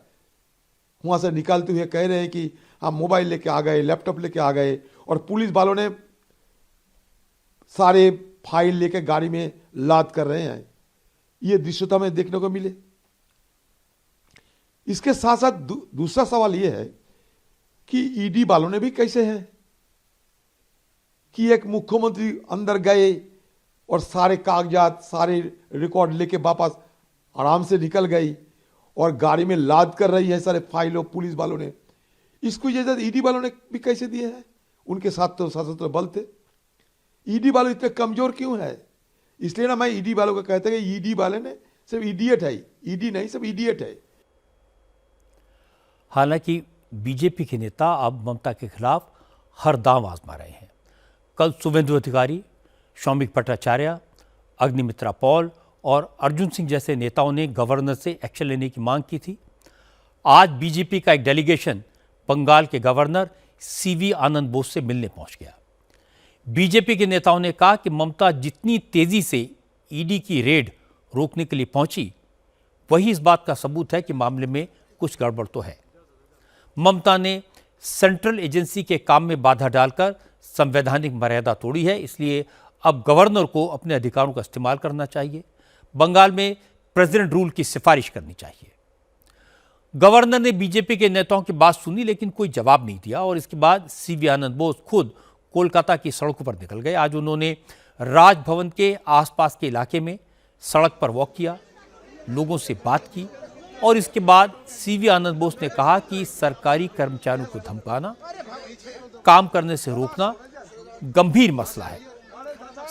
वहां से निकालते हुए कह रहे हैं कि हम मोबाइल लेके आ गए, लैपटॉप लेके आ गए, और पुलिस वालों ने सारे फाइल लेके गाड़ी में लाद कर रहे हैं। ये दृश्यता में देखने को मिले। इसके साथ साथ दूसरा सवाल यह है कि ईडी वालों ने भी कैसे है कि एक मुख्यमंत्री अंदर गए और सारे कागजात, सारे रिकॉर्ड लेके वापस आराम से निकल गई, और गाड़ी में लाद कर रही है सारे फाइलों पुलिस वालों ने। इसको इजाजत ईडी वालों ने भी कैसे दिए है? उनके साथ तो सशस्त्र बल थे। ईडी वाले इतने कमजोर क्यों है? इसलिए ना मैं ईडी वालों को कहता कि ईडी वाले ने सिर्फ इडियट है, ईडी नहीं, सब इडियट है। हालांकि बीजेपी के नेता अब ममता के खिलाफ हर दांव आजमा रहे हैं। कल शुभेंदु अधिकारी, शौमिक भट्टाचार्य, अग्निमित्रा पॉल और अर्जुन सिंह जैसे नेताओं ने गवर्नर से एक्शन लेने की मांग की थी। आज बीजेपी का एक डेलीगेशन बंगाल के गवर्नर सीवी आनंद बोस से मिलने पहुंच गया। बीजेपी के नेताओं ने कहा कि ममता जितनी तेजी से ईडी की रेड रोकने के लिए पहुंची, वही इस बात का सबूत है कि मामले में कुछ गड़बड़ तो है। ममता ने सेंट्रल एजेंसी के काम में बाधा डालकर संवैधानिक मर्यादा तोड़ी है, इसलिए अब गवर्नर को अपने अधिकारों का इस्तेमाल करना चाहिए। बंगाल में प्रेसिडेंट रूल की सिफारिश करनी चाहिए। गवर्नर ने बीजेपी के नेताओं की बात सुनी, लेकिन कोई जवाब नहीं दिया, और इसके बाद सीवी आनंद बोस खुद कोलकाता की सड़कों पर निकल गए। आज उन्होंने राजभवन के आसपास के इलाके में सड़क पर वॉक किया, लोगों से बात की, और इसके बाद सीवी आनंद बोस ने कहा कि सरकारी कर्मचारियों को धमकाना, काम करने से रोकना गंभीर मसला है।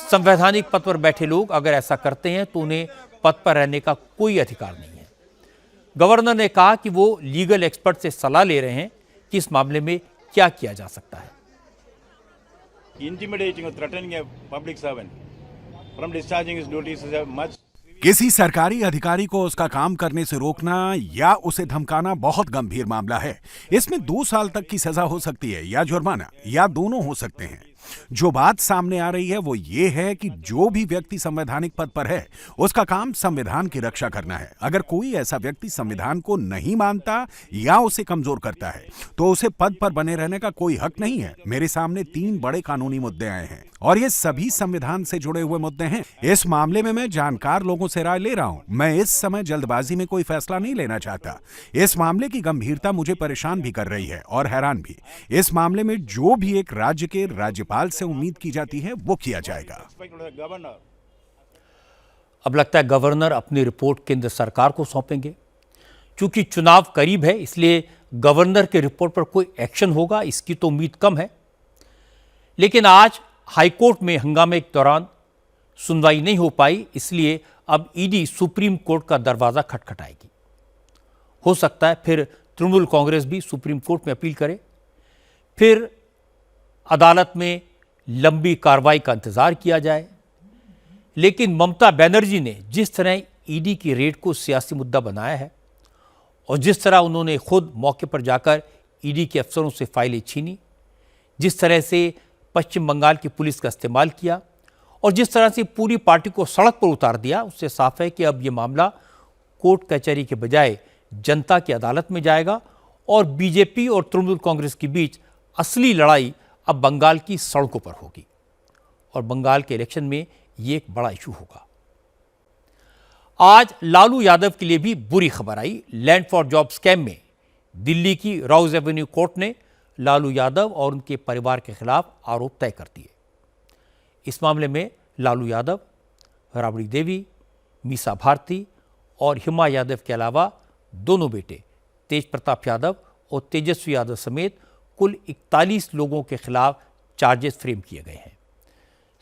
संवैधानिक पद पर बैठे लोग अगर ऐसा करते हैं तो उन्हें पद पर रहने का कोई अधिकार नहीं है। गवर्नर ने कहा कि वो लीगल एक्सपर्ट से सलाह ले रहे हैं कि इस मामले में क्या किया जा सकता है। Intimidating or threatening a public servant from discharging his duties is a much किसी सरकारी अधिकारी को उसका काम करने से रोकना या उसे धमकाना बहुत गंभीर मामला है। इसमें 2 साल तक की सजा हो सकती है या जुर्माना या दोनों हो सकते हैं। जो बात सामने आ रही है वो ये है कि जो भी व्यक्ति संवैधानिक पद पर है उसका काम संविधान की रक्षा करना है। अगर कोई ऐसा व्यक्ति संविधान को नहीं मानता या उसे कमजोर करता है तो उसे पद पर बने रहने का कोई हक नहीं है। मेरे सामने 3 बड़े कानूनी मुद्दे आए हैं और ये सभी संविधान से जुड़े हुए मुद्दे हैं। इस मामले में मैं जानकार लोगों से राय ले रहा हूं। मैं इस समय जल्दबाजी में कोई फैसला नहीं लेना चाहता। इस मामले की गंभीरता मुझे परेशान भी कर रही है और हैरान भी। इस मामले में जो भी एक राज्य के राज्यपाल से उम्मीद की जाती है वो किया जाएगा। अब लगता है गवर्नर अपनी रिपोर्ट केंद्र सरकार को सौंपेंगे। चूंकि चुनाव करीब है इसलिए गवर्नर के रिपोर्ट पर कोई एक्शन होगा इसकी तो उम्मीद कम है। लेकिन आज हाईकोर्ट में हंगामे के दौरान सुनवाई नहीं हो पाई, इसलिए अब ईडी सुप्रीम कोर्ट का दरवाजा खटखटाएगी। हो सकता है फिर तृणमूल कांग्रेस भी सुप्रीम कोर्ट में अपील करे, फिर अदालत में लंबी कार्रवाई का इंतजार किया जाए। लेकिन ममता बनर्जी ने जिस तरह ईडी की रेड को सियासी मुद्दा बनाया है और जिस तरह उन्होंने खुद मौके पर जाकर ईडी के अफसरों से फाइलें छीनी, जिस तरह से पश्चिम बंगाल की पुलिस का इस्तेमाल किया और जिस तरह से पूरी पार्टी को सड़क पर उतार दिया, उससे साफ है कि अब यह मामला कोर्ट कचहरी के बजाय जनता की अदालत में जाएगा और बीजेपी और तृणमूल कांग्रेस के बीच असली लड़ाई अब बंगाल की सड़कों पर होगी और बंगाल के इलेक्शन में यह एक बड़ा इशू होगा। आज लालू यादव के लिए भी बुरी खबर आई। लैंड फॉर जॉब स्कैम में दिल्ली की राउज एवेन्यू कोर्ट ने लालू यादव और उनके परिवार के खिलाफ आरोप तय कर दिए। इस मामले में लालू यादव, राबड़ी देवी, मीसा भारती और हिमा यादव के अलावा दोनों बेटे तेज प्रताप यादव और तेजस्वी यादव समेत कुल 41 लोगों के खिलाफ चार्जेस फ्रेम किए गए हैं।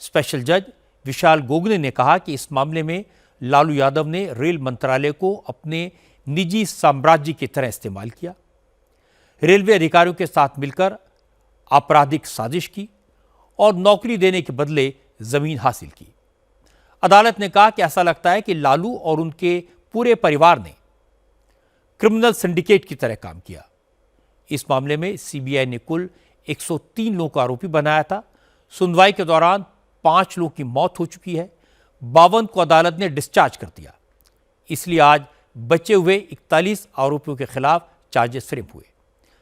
स्पेशल जज विशाल गोगने ने कहा कि इस मामले में लालू यादव ने रेल मंत्रालय को अपने निजी साम्राज्य की तरह इस्तेमाल किया, रेलवे अधिकारियों के साथ मिलकर आपराधिक साजिश की और नौकरी देने के बदले जमीन हासिल की। अदालत ने कहा कि ऐसा लगता है कि लालू और उनके पूरे परिवार ने क्रिमिनल सिंडिकेट की तरह काम किया। इस मामले में सीबीआई ने कुल 103 लोगों को आरोपी बनाया था। सुनवाई के दौरान 5 लोगों की मौत हो चुकी है, 52 को अदालत ने डिस्चार्ज कर दिया। इसलिए आज बचे हुए 41 आरोपियों के खिलाफ चार्जेस फ्रेम हुए।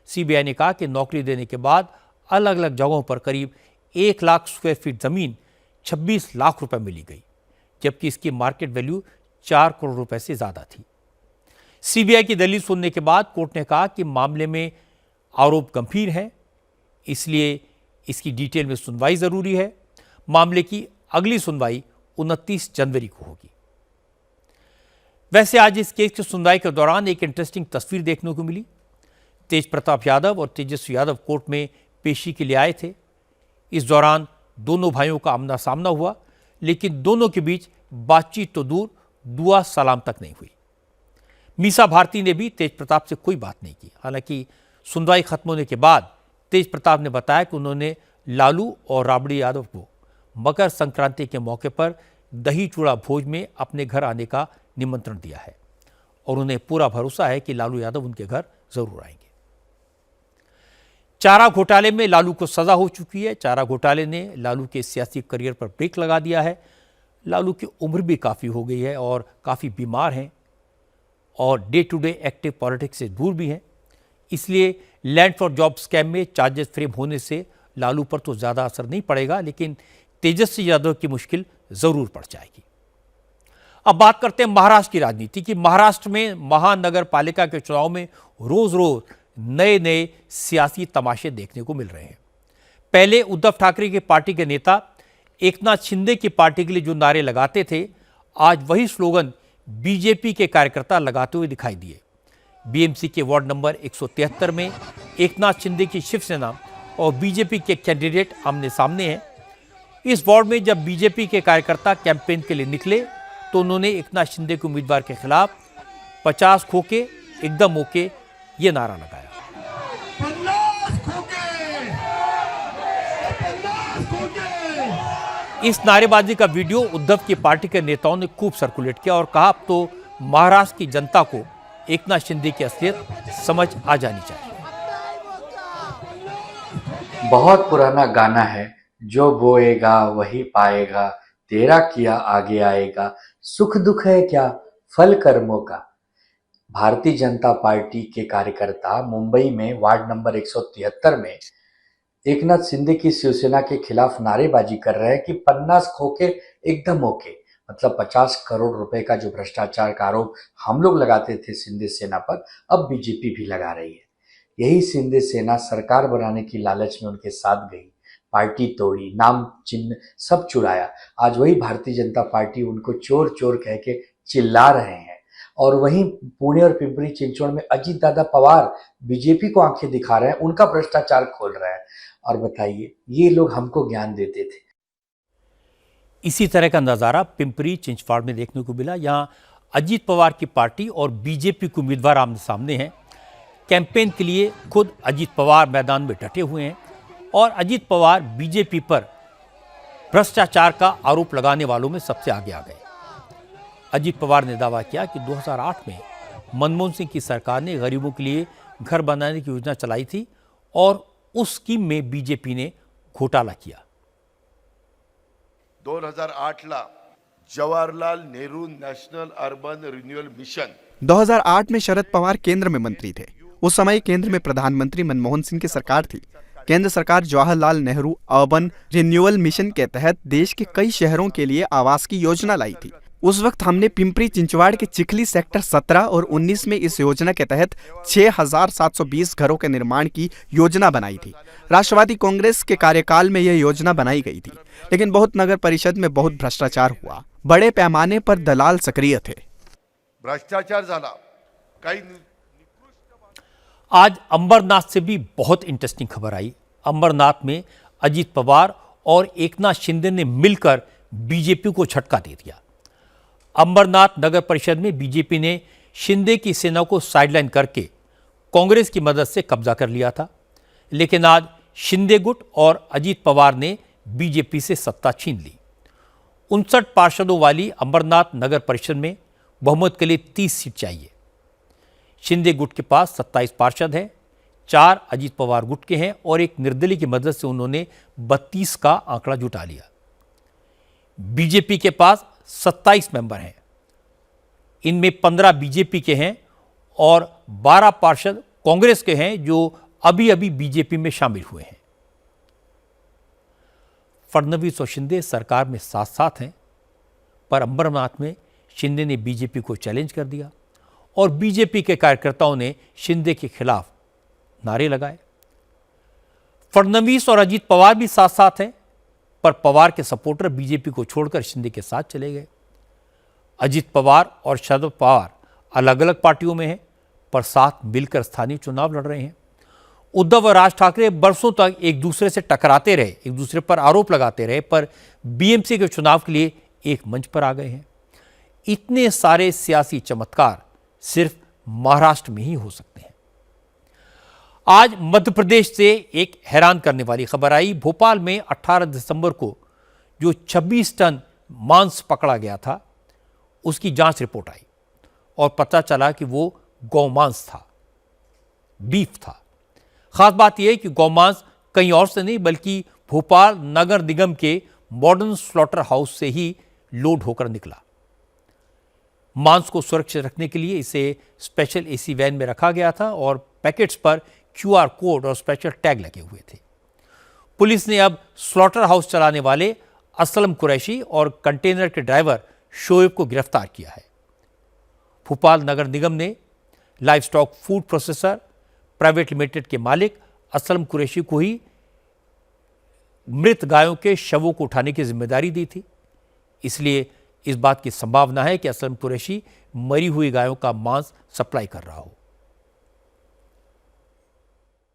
सीबीआई ने कहा कि नौकरी देने के बाद अलग अलग जगहों पर करीब 1 लाख स्क्वायर फीट जमीन 26 लाख रुपए में ली गई, जबकि इसकी मार्केट वैल्यू 4 करोड़ रुपए से ज्यादा थी। सीबीआई की दलील सुनने के बाद कोर्ट ने कहा कि मामले में आरोप गंभीर हैं, इसलिए इसकी डिटेल में सुनवाई जरूरी है। मामले की अगली सुनवाई 29 जनवरी को होगी। वैसे आज इस केस की सुनवाई के दौरान एक इंटरेस्टिंग तस्वीर देखने को मिली। तेज प्रताप यादव और तेजस्वी यादव कोर्ट में पेशी के लिए आए थे। इस दौरान दोनों भाइयों का आमना सामना हुआ, लेकिन दोनों के बीच बातचीत तो दूर, दुआ सलाम तक नहीं हुई। मीसा भारती ने भी तेज प्रताप से कोई बात नहीं की। हालांकि सुनवाई खत्म होने के बाद तेज प्रताप ने बताया कि उन्होंने लालू और राबड़ी यादव को मकर संक्रांति के मौके पर दही चूड़ा भोज में अपने घर आने का निमंत्रण दिया है और उन्हें पूरा भरोसा है कि लालू यादव उनके घर जरूर आएंगे। चारा घोटाले में लालू को सजा हो चुकी है। चारा घोटाले ने लालू के सियासी करियर पर ब्रेक लगा दिया है। लालू की उम्र भी काफ़ी हो गई है और काफ़ी बीमार हैं और day to day active politics से दूर भी हैं। इसलिए लैंड फॉर जॉब स्कैम में चार्जेस फ्रेम होने से लालू पर तो ज़्यादा असर नहीं पड़ेगा, लेकिन तेजस्वी यादव की मुश्किल ज़रूर पड़ जाएगी। अब बात करते हैं महाराष्ट्र की राजनीति की। महाराष्ट्र में महानगर पालिका के चुनाव में रोज रोज नए नए सियासी तमाशे देखने को मिल रहे हैं। पहले उद्धव ठाकरे की पार्टी के नेता एकनाथ शिंदे की पार्टी के लिए जो नारे लगाते थे, आज वही स्लोगन बीजेपी के कार्यकर्ता लगाते हुए दिखाई दिए। बीएमसी के वार्ड नंबर 173 में एकनाथ शिंदे की शिवसेना और बीजेपी के कैंडिडेट आमने सामने हैं। इस वार्ड में जब बीजेपी के कार्यकर्ता कैंपेन के लिए निकले तो उन्होंने एकनाथ शिंदे के उम्मीदवार के खिलाफ 50 खोके एकदम ओके ये नारा लगाया। 50 खोके इस नारेबाजी का वीडियो उद्धव की पार्टी के नेताओं ने खूब सर्कुलेट किया और कहा अब तो महाराष्ट्र की जनता को एकनाथ शिंदे की असलियत समझ आ जानी चाहिए। बहुत पुराना गाना है, जो बोएगा वही पाएगा, तेरा किया आगे आएगा, सुख दुख है क्या फल कर्मों का। भारतीय जनता पार्टी के कार्यकर्ता मुंबई में वार्ड नंबर 173 में एकनाथ शिंदे की शिवसेना के खिलाफ नारेबाजी कर रहे हैं कि 50 खोके एकदम ओके, मतलब 50 करोड़ रुपए का जो भ्रष्टाचार का आरोप हम लोग लगाते थे शिंदे सेना पर, अब बीजेपी भी लगा रही है। यही शिंदे सेना सरकार बनाने की लालच में उनके साथ गई, पार्टी तोड़ी, नाम चिन्ह सब चुराया। आज वही भारतीय जनता पार्टी उनको चोर चोर कह के चिल्ला रहे हैं। और वहीं पुणे और पिंपरी चिंचवड़ में अजीत दादा पवार बीजेपी को आंखें दिखा रहे हैं, उनका भ्रष्टाचार खोल रहे हैं। और बताइए, ये लोग हमको ज्ञान देते थे। इसी तरह का नजारा पिंपरी चिंचवड़ में देखने को मिला। यहां अजीत पवार की पार्टी और बीजेपी के उम्मीदवार आमने सामने हैं। कैंपेन के लिए खुद अजीत पवार मैदान में डटे हुए हैं और अजीत पवार बीजेपी पर भ्रष्टाचार का आरोप लगाने वालों में सबसे आगे आ गए। अजीत पवार ने दावा किया कि 2008 में मनमोहन सिंह की सरकार ने गरीबों के लिए घर बनाने की योजना चलाई थी और उस स्कीम में बीजेपी ने घोटाला किया। 2008ला Jawaharlal Nehru national urban renewal mission 2008 में शरद पवार केंद्र में मंत्री थे। उस समय केंद्र में प्रधानमंत्री मनमोहन सिंह की सरकार थी। केंद्र सरकार Jawaharlal Nehru urban renewal mission के तहत देश के कई शहरों के लिए आवास की योजना लाई थी। उस वक्त हमने पिंपरी चिंचवड़ के चिखली सेक्टर 17 और 19 में इस योजना के तहत 6,720 घरों के निर्माण की योजना बनाई थी। राष्ट्रवादी कांग्रेस के कार्यकाल में यह योजना बनाई गई थी, लेकिन बहुत नगर परिषद में बहुत भ्रष्टाचार हुआ। बड़े पैमाने पर दलाल सक्रिय थे। भ्रष्टाचार झाला। काही आज अंबरनाथ से भी बहुत इंटरेस्टिंग खबर आई। अंबरनाथ में अजीत पवार और एकनाथ शिंदे ने मिलकर बीजेपी को झटका दे दिया। अंबरनाथ नगर परिषद में बीजेपी ने शिंदे की सेना को साइडलाइन करके कांग्रेस की मदद से कब्जा कर लिया था, लेकिन आज शिंदे गुट और अजीत पवार ने बीजेपी से सत्ता छीन ली। 59 पार्षदों वाली अंबरनाथ नगर परिषद में बहुमत के लिए 30 सीट चाहिए। शिंदे गुट के पास 27 पार्षद हैं, 4 अजीत पवार गुट के हैं और एक निर्दलीय की मदद से उन्होंने 32 का आंकड़ा जुटा लिया। बीजेपी के पास 27 मेंबर हैं, इनमें 15 बीजेपी के हैं और 12 पार्षद कांग्रेस के हैं जो अभी अभी बीजेपी में शामिल हुए हैं। फडणवीस और शिंदे सरकार में साथ साथ हैं, पर अंबरनाथ में शिंदे ने बीजेपी को चैलेंज कर दिया और बीजेपी के कार्यकर्ताओं ने शिंदे के खिलाफ नारे लगाए। फडणवीस और अजीत पवार भी साथ साथ हैं, पर पवार के सपोर्टर बीजेपी को छोड़कर शिंदे के साथ चले गए। अजीत पवार और शरद पवार अलग अलग पार्टियों में हैं, पर साथ मिलकर स्थानीय चुनाव लड़ रहे हैं। उद्धव और राज ठाकरे बरसों तक एक दूसरे से टकराते रहे, एक दूसरे पर आरोप लगाते रहे, पर बीएमसी के चुनाव के लिए एक मंच पर आ गए हैं। इतने सारे सियासी चमत्कार सिर्फ महाराष्ट्र में ही हो सकते हैं। आज मध्य प्रदेश से एक हैरान करने वाली खबर आई। भोपाल में 18 दिसंबर को जो 26 टन मांस पकड़ा गया था, उसकी जांच रिपोर्ट आई और पता चला कि वो गौमांस था, बीफ था। खास बात यह है कि गौमांस कहीं और से नहीं बल्कि भोपाल नगर निगम के मॉडर्न स्लॉटर हाउस से ही लोड होकर निकला। मांस को सुरक्षित रखने के लिए इसे स्पेशल एसी वैन में रखा गया था और पैकेट्स पर क्यूआर कोड और स्पेशल टैग लगे हुए थे। पुलिस ने अब स्लॉटर हाउस चलाने वाले असलम कुरैशी और कंटेनर के ड्राइवर शोएब को गिरफ्तार किया है। भोपाल नगर निगम ने live stock food processor private limited के मालिक असलम कुरैशी को ही मृत गायों के शवों को उठाने की जिम्मेदारी दी थी। इसलिए इस बात की संभावना है कि असलम कुरैशी मरी हुई गायों का मांस सप्लाई कर रहा हो।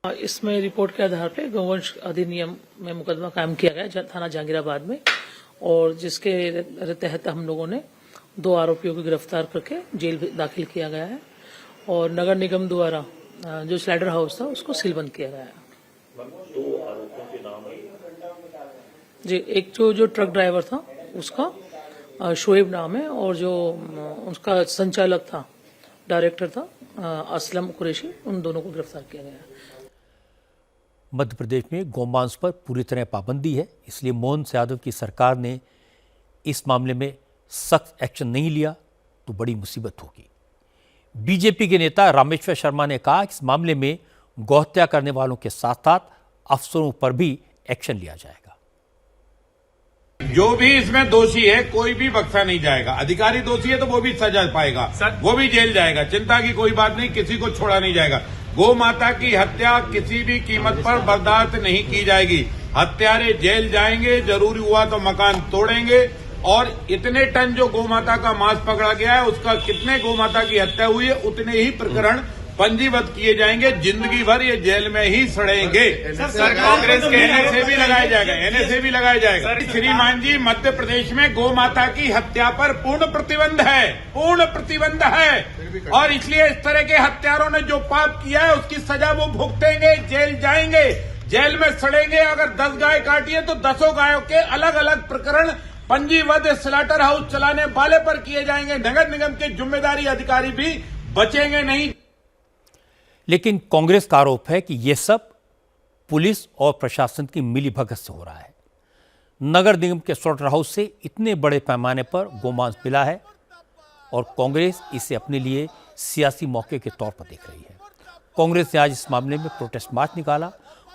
इसमें रिपोर्ट के आधार पर गौवंश अधिनियम में मुकदमा कायम किया गया थाना जहांगीराबाद में, और जिसके तहत हम लोगों ने 2 आरोपियों को गिरफ्तार करके जेल दाखिल किया गया है और नगर निगम द्वारा जो स्लाइडर हाउस था उसको सीलबंद किया गया है। 2 आरोपियों के नाम है, जी, एक जो ट्रक ड्राइवर था उसका शोएब नाम है, और जो उसका संचालक था, डायरेक्टर था असलम कुरैशी, उन दोनों को गिरफ्तार किया गया है। मध्य प्रदेश में गौमांस पर पूरी तरह पाबंदी है, इसलिए मोहन यादव की सरकार ने इस मामले में सख्त एक्शन नहीं लिया तो बड़ी मुसीबत होगी। बीजेपी के नेता रामेश्वर शर्मा ने कहा कि इस मामले में गौहत्या करने वालों के साथ साथ अफसरों पर भी एक्शन लिया जाएगा। जो भी इसमें दोषी है कोई भी बख्शा नहीं जाएगा। अधिकारी दोषी है तो वो भी सजा पाएगा, वो भी जेल जाएगा, चिंता की कोई बात नहीं, किसी को छोड़ा नहीं जाएगा। गौ माता की हत्या किसी भी कीमत पर बर्दाश्त नहीं की जाएगी। हत्यारे जेल जाएंगे, जरूरी हुआ तो मकान तोड़ेंगे, और इतने टन जो गौ माता का मांस पकड़ा गया है उसका कितने गौ माता की हत्या हुई है उतने ही प्रकरण पंजीबद्ध किए जाएंगे। जिंदगी भर ये जेल में ही सड़ेंगे। सर कांग्रेस के एनएसए भी लगाया जाएगा। श्रीमान जी, मध्य प्रदेश में गौ माता की हत्या पर पूर्ण प्रतिबंध है, और इसलिए इस तरह के हत्यारों ने जो पाप किया है उसकी सजा वो भुगतेंगे, जेल जाएंगे, जेल में सड़ेंगे। अगर 10 गाय काटी है तो 10 गायों के अलग अलग प्रकरण पंजीबद्ध स्लॉटर हाउस चलाने वाले पर किए जाएंगे। नगर निगम के जिम्मेदारी अधिकारी भी बचेंगे नहीं। लेकिन कांग्रेस का आरोप है कि यह सब पुलिस और प्रशासन की मिलीभगत से हो रहा है। नगर निगम के स्लॉटर हाउस से इतने बड़े पैमाने पर गोमांस मिला है और कांग्रेस इसे अपने लिए सियासी मौके के तौर पर देख रही है। कांग्रेस ने आज इस मामले में प्रोटेस्ट मार्च निकाला।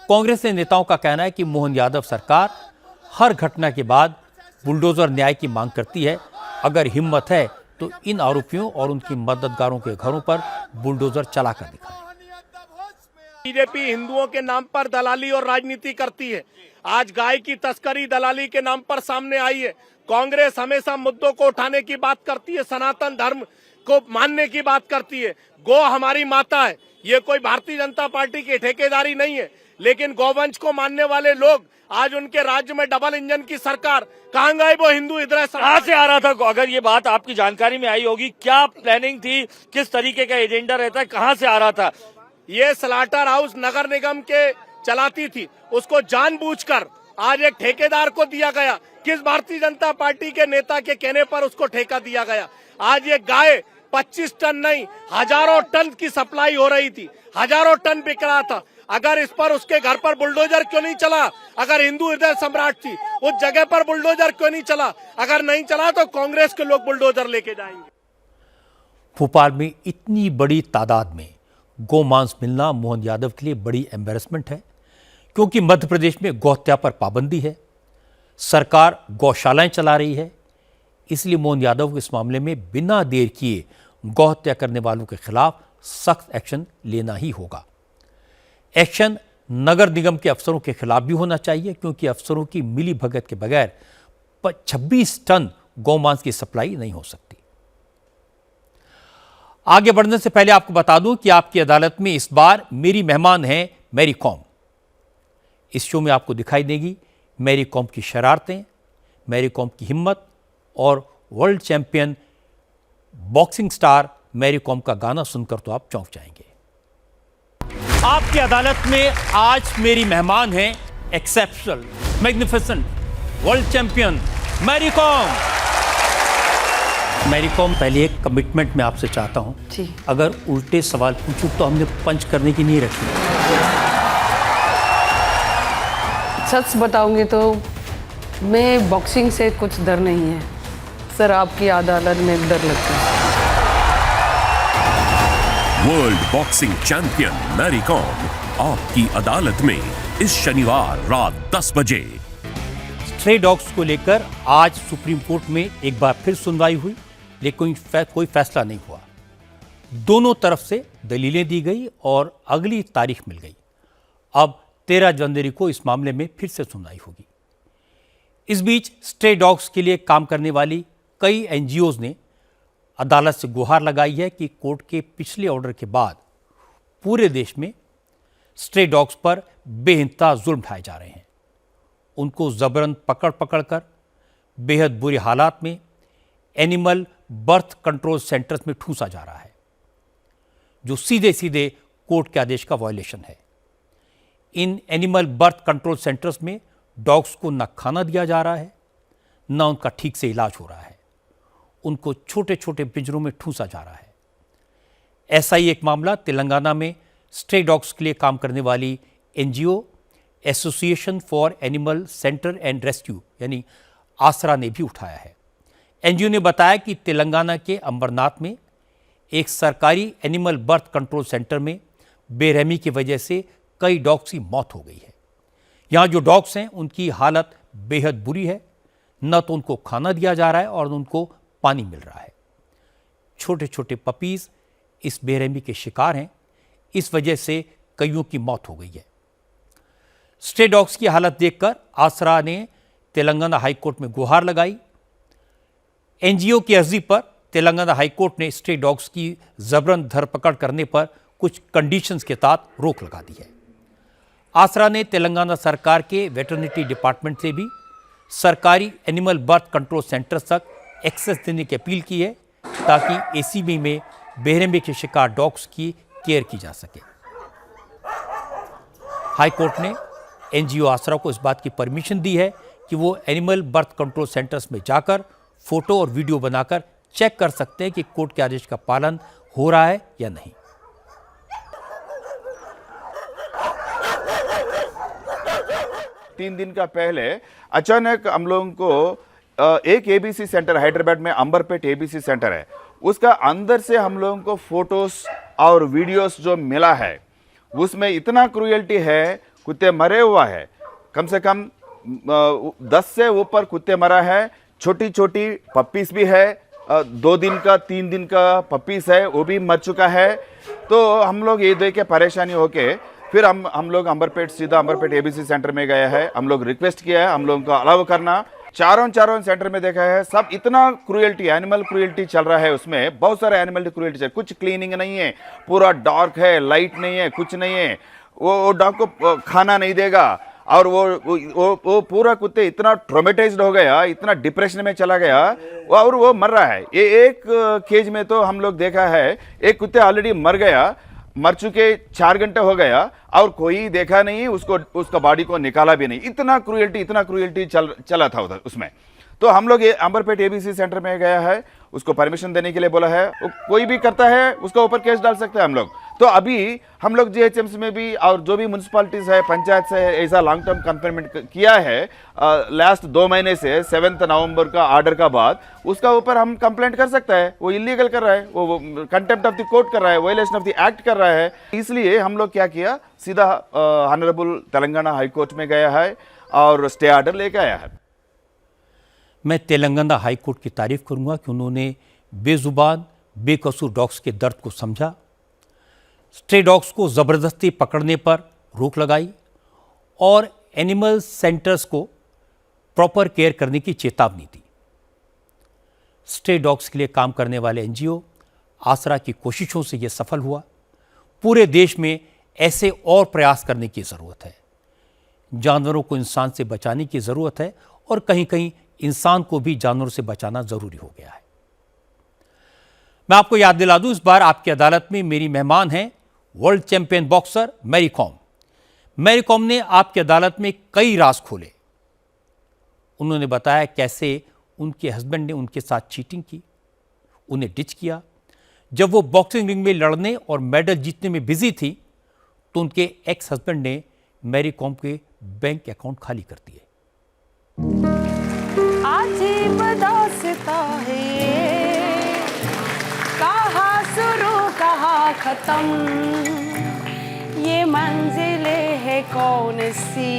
कांग्रेस के नेताओं का कहना है कि मोहन यादव सरकार हर घटना के बाद बुलडोजर न्याय की मांग करती है। अगर हिम्मत है तो इन आरोपियों और उनकी मददगारों के घरों पर बुलडोजर चलाकर दिखाएं। बीजेपी हिंदुओं के नाम पर दलाली और राजनीति करती है। आज गाय की तस्करी दलाली के नाम पर सामने आई है। कांग्रेस हमेशा मुद्दों को उठाने की बात करती है, सनातन धर्म को मानने की बात करती है। गौ हमारी माता है, ये कोई भारतीय जनता पार्टी की ठेकेदारी नहीं है। लेकिन गौवंश को मानने वाले लोग आज उनके राज्य में डबल इंजन की सरकार, कहां गए वो हिंदू इधर कहां से आ रहा था? अगर ये बात आपकी जानकारी में आई होगी, क्या प्लानिंग थी, किस तरीके का एजेंडा रहता है, कहां से आ रहा था? ये स्लॉटर हाउस नगर निगम के चलाती थी, उसको जानबूझकर आज एक ठेकेदार को दिया गया। किस भारतीय जनता पार्टी के नेता के कहने पर उसको ठेका दिया गया? आज ये गाय 25 टन नहीं, हजारों टन की सप्लाई हो रही थी, हजारों टन बिक रहा था। अगर इस पर उसके घर पर बुलडोजर क्यों नहीं चला? अगर हिंदू हृदय सम्राट थी उस जगह पर बुलडोजर क्यों नहीं चला? अगर नहीं चला तो कांग्रेस के लोग बुलडोजर लेके जाएंगे। भोपाल में इतनी बड़ी तादाद में गोमांस मिलना मोहन यादव के लिए बड़ी एम्बैरेसमेंट है, क्योंकि मध्य प्रदेश में गौहत्या पर पाबंदी है, सरकार गौशालाएं चला रही है। इसलिए मोहन यादव को इस मामले में बिना देर किए गौहत्या करने वालों के खिलाफ सख्त एक्शन लेना ही होगा। एक्शन नगर निगम के अफसरों के खिलाफ भी होना चाहिए, क्योंकि अफसरों की मिली भगत के बगैर 26 टन गौमांस की सप्लाई नहीं हो सकती। आगे बढ़ने से पहले आपको बता दूं कि आपकी अदालत में इस बार मेरी मेहमान हैं मैरी कॉम। इस शो में आपको दिखाई देगी मैरी कॉम की शरारतें, मैरी कॉम की हिम्मत और world champion boxing star Mary Kom का गाना सुनकर तो आप चौंक जाएंगे। आपकी अदालत में आज मेरी मेहमान हैं exceptional, magnificent world champion Mary Kom. Mary Kom, पहले एक कमिटमेंट मैं आपसे चाहता हूं, अगर उल्टे सवाल पूछूं तो हमने पंच करने की नहीं रखी। सच बताऊंगी तो मैं बॉक्सिंग से कुछ डर नहीं है सर, आपकी अदालत में डर लगता है। World boxing champion Mary Kom आपकी अदालत में इस शनिवार रात 10 बजे। स्ट्रे डॉग्स को लेकर आज सुप्रीम कोर्ट में एक बार फिर सुनवाई हुई, लेकिन कोई फैसला नहीं हुआ। दोनों तरफ से दलीलें दी गई और अगली तारीख मिल गई। अब 13 जनवरी को इस मामले में फिर से सुनवाई होगी। इस बीच स्ट्रे डॉग्स के लिए काम करने वाली कई एनजीओज ने अदालत से गुहार लगाई है कि कोर्ट के पिछले ऑर्डर के बाद पूरे देश में स्ट्रे डॉग्स पर बेइंतहा जुल्म ढाए जा रहे हैं। उनको जबरन पकड़ कर बेहद बुरे हालात में एनिमल बर्थ कंट्रोल सेंटर्स में ठूंसा जा रहा है, जो सीधे सीधे कोर्ट के आदेश का वायलेशन है। In animal birth control centres में डॉग्स को न खाना दिया जा रहा है, न उनका ठीक से इलाज हो रहा है। उनको छोटे छोटे पिंजरों में ठूंसा जा रहा है। ऐसा ही एक मामला तेलंगाना में स्ट्रे डॉग्स के लिए काम करने वाली NGO association for animal centre and rescue यानी आसरा ने भी उठाया है। एनजीओ ने बताया कि तेलंगाना के अंबरनाथ में एक सरकारी एनिमल बर्थ कंट्रोल सेंटर में बेरहमी की वजह से कई डॉग्स की मौत हो गई है। यहाँ जो डॉग्स हैं उनकी हालत बेहद बुरी है। न तो उनको खाना दिया जा रहा है और न उनको पानी मिल रहा है। छोटे छोटे पपीज इस बेरहमी के शिकार हैं। इस वजह से कईयों की मौत हो गई है। स्ट्रे डॉग्स की हालत देखकर आसरा ने तेलंगाना हाईकोर्ट में गुहार लगाई। एनजीओ की अर्जी पर तेलंगाना हाईकोर्ट ने स्ट्रे डॉग्स की जबरन धरपकड़ करने पर कुछ कंडीशंस के साथ रोक लगा दी है। आसरा ने तेलंगाना सरकार के वेटरनिटी डिपार्टमेंट से भी सरकारी एनिमल बर्थ कंट्रोल सेंटर तक एक्सेस देने की अपील की है ताकि एसीबी में बेरहमी के शिकार डॉग्स की केयर की जा सके। हाईकोर्ट ने एनजीओ आसरा को इस बात की परमिशन दी है कि वो एनिमल बर्थ कंट्रोल सेंटर्स में जाकर फोटो और वीडियो बनाकर चेक कर सकते हैं कि कोर्ट के आदेश का पालन हो रहा है या नहीं। तीन दिन का पहले अचानक हम लोगों को एक एबीसी सेंटर हैदराबाद में अंबरपेट एबीसी सेंटर है, उसका अंदर से हम लोगों को फोटोस और वीडियोस जो मिला है उसमें इतना क्रूएल्टी है। कुत्ते मरे हुआ है, कम से कम 10 से ऊपर कुत्ते मरा है। छोटी छोटी पप्पीज भी है, 2 दिन का 3 दिन का पप्पीज है, वो भी मर चुका है। तो हम लोग ये देख के परेशानी होके फिर हम लोग सीधा अंबरपेट एबीसी सेंटर में गए हैं। हम लोग रिक्वेस्ट किया है हम लोगों को अलाउ करना। चारों सेंटर में देखा है, सब इतना क्रूएल्टी, एनिमल क्रूएल्टी चल रहा है। उसमें बहुत सारे एनिमल क्रूएल्टी चल, कुछ क्लीनिंग नहीं है, पूरा डार्क है, लाइट नहीं है, कुछ नहीं है। वो डॉग को खाना नहीं देगा और वो पूरा कुत्ते इतना ट्रोमेटाइज्ड हो गया, इतना डिप्रेशन में चला गया और वो मर रहा है। ये एक केज में तो हम लोग देखा है, एक कुत्ते ऑलरेडी मर गया, मर चुके 4 घंटे हो गया और कोई देखा नहीं, उसका बॉडी को निकाला भी नहीं। इतना क्रूएल्टी चला था उधर उसमें। तो हम लोग अंबरपेट एबीसी सेंटर में गया है, उसको परमिशन देने के लिए बोला है। कोई भी करता है उसका ऊपर केस डाल सकते हैं हम लोग। तो अभी हम लोग जीएचएमसी में भी और जो भी म्यूनसिपालिटीज है, पंचायत से ऐसा लॉन्ग टर्म कंपेनमेंट किया है लास्ट 2 महीने से 7 नवंबर का ऑर्डर का बाद, उसका ऊपर हम कंप्लेंट कर सकते हैं। वो इलीगल कर रहा है, वो कंटेम्प्ट ऑफ द कोर्ट कर रहा है, वायलेशन ऑफ द एक्ट कर रहा है। इसलिए हम लोग क्या किया, सीधा ऑनरेबल तेलंगाना हाईकोर्ट में गया है और स्टे ऑर्डर लेके आया है। मैं तेलंगाना हाईकोर्ट की तारीफ करूंगा कि उन्होंने बेजुबान बेकसूर डॉग्स के दर्द को समझा, स्ट्रे डॉग्स को ज़बरदस्ती पकड़ने पर रोक लगाई और एनिमल सेंटर्स को प्रॉपर केयर करने की चेतावनी दी। स्ट्रे डॉग्स के लिए काम करने वाले एनजीओ आसरा की कोशिशों से यह सफल हुआ। पूरे देश में ऐसे और प्रयास करने की ज़रूरत है। जानवरों को इंसान से बचाने की ज़रूरत है और कहीं कहीं इंसान को भी जानवरों से बचाना ज़रूरी हो गया है। मैं आपको याद दिला दूं, इस बार आपकी अदालत में मेरी मेहमान हैं world champion boxer Mary Kom. Mary Kom ने आपकी अदालत में कई राज खोले। उन्होंने बताया कैसे उनके हस्बैंड ने उनके साथ चीटिंग की, उन्हें डिच किया। जब वो बॉक्सिंग रिंग में लड़ने और मेडल जीतने में बिजी थी तो उनके एक्स हस्बैंड ने मैरी कॉम के बैंक अकाउंट खाली कर दिए। अजीब दास्तां है ये, कहाँ शुरू कहाँ खत्म, ये मंजिलें है कौन सी,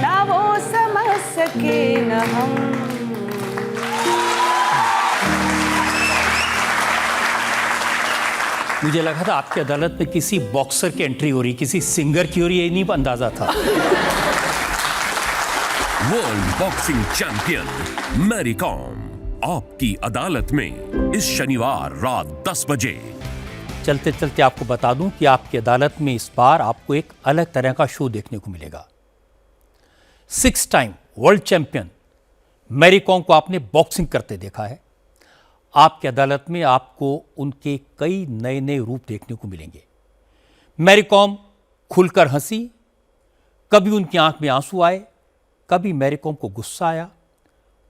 ना वो समझ सके न हम। मुझे लगा था आपकी अदालत में किसी बॉक्सर की एंट्री हो रही, किसी सिंगर की हो रही, ये नहीं अंदाजा था। World boxing champion Mary Kom आपकी अदालत में इस शनिवार रात 10 बजे। चलते चलते आपको बता दूं कि आपकी अदालत में इस बार आपको एक अलग तरह का शो देखने को मिलेगा। 6 time world champion Mary Kom को आपने बॉक्सिंग करते देखा है। आपकी अदालत में आपको उनके कई नए नए रूप देखने को मिलेंगे। मैरी कॉम खुलकर हंसी, कभी उनकी आंख में आंसू आए, कभी मैरी कॉम को गुस्सा आया।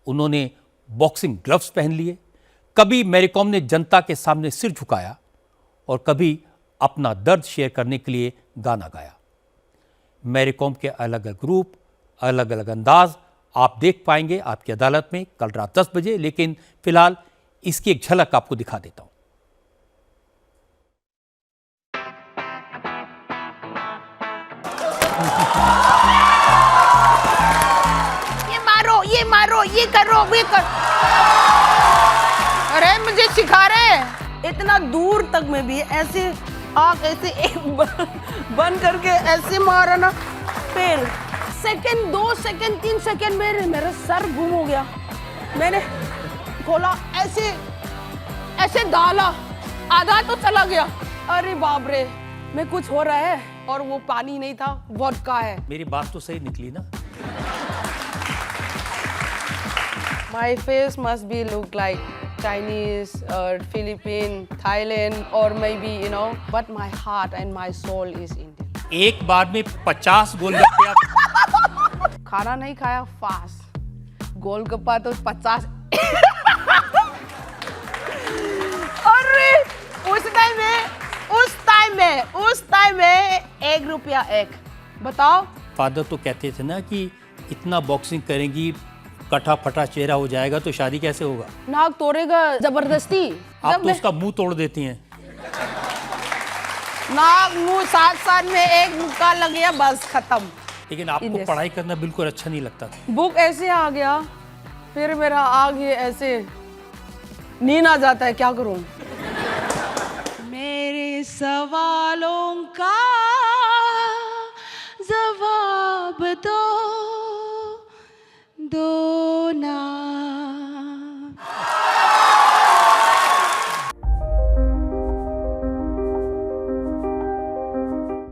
उन्होंने बॉक्सिंग ग्लव्स पहन लिए, कभी मैरी कॉम ने जनता के सामने सिर झुकाया और कभी अपना दर्द शेयर करने के लिए गाना गाया। मैरी कॉम के अलग अलग रूप, अलग अलग अंदाज आप देख पाएंगे आपकी अदालत में कल रात 10 बजे। लेकिन फिलहाल इसकी एक झलक आपको दिखा देता हूं। ये मारो, ये करो, ये कर। अरे मुझे सिखा रहे हैं। इतना दूर तक में भी ऐसे आग ऐसे एक बंद करके ऐसे मारा ना, फिर सेकंड 2 सेकंड 3 सेकंड में मेरा सर गुम हो गया। मैंने खोला, ऐसे ऐसे डाला, आधा तो चला गया। अरे बाप रे, मैं कुछ हो रहा है और वो पानी नहीं था, वोडका है। मेरी बात तो सही निकली ना? My face must be look like Chinese or Philippine, Thailand or maybe, you know, but my heart and my soul is Indian. एक बार में 50 गोलगप्पे आप खाना नहीं खाया, फास्ट। गोलगप्पा तो 50। अरे उस टाइम में 1 रुपया एक। बताओ। फादर तो कहते थे ना कि इतना बॉक्सिंग करेंगी, कटा फटा चेहरा हो जाएगा तो शादी कैसे होगा? नाक तोड़ेगा जबरदस्ती। आप तो उसका मुंह तोड़ देती हैं। नाक मुंह साथ में एक मुक्का लग गया, बस खत्म। लेकिन आपको पढ़ाई करना बिल्कुल अच्छा नहीं लगता था। बुक ऐसे आ गया, फिर मेरा आग ये ऐसे नींद आ जाता है, क्या करूं? मेरे सवालों का जवाब दो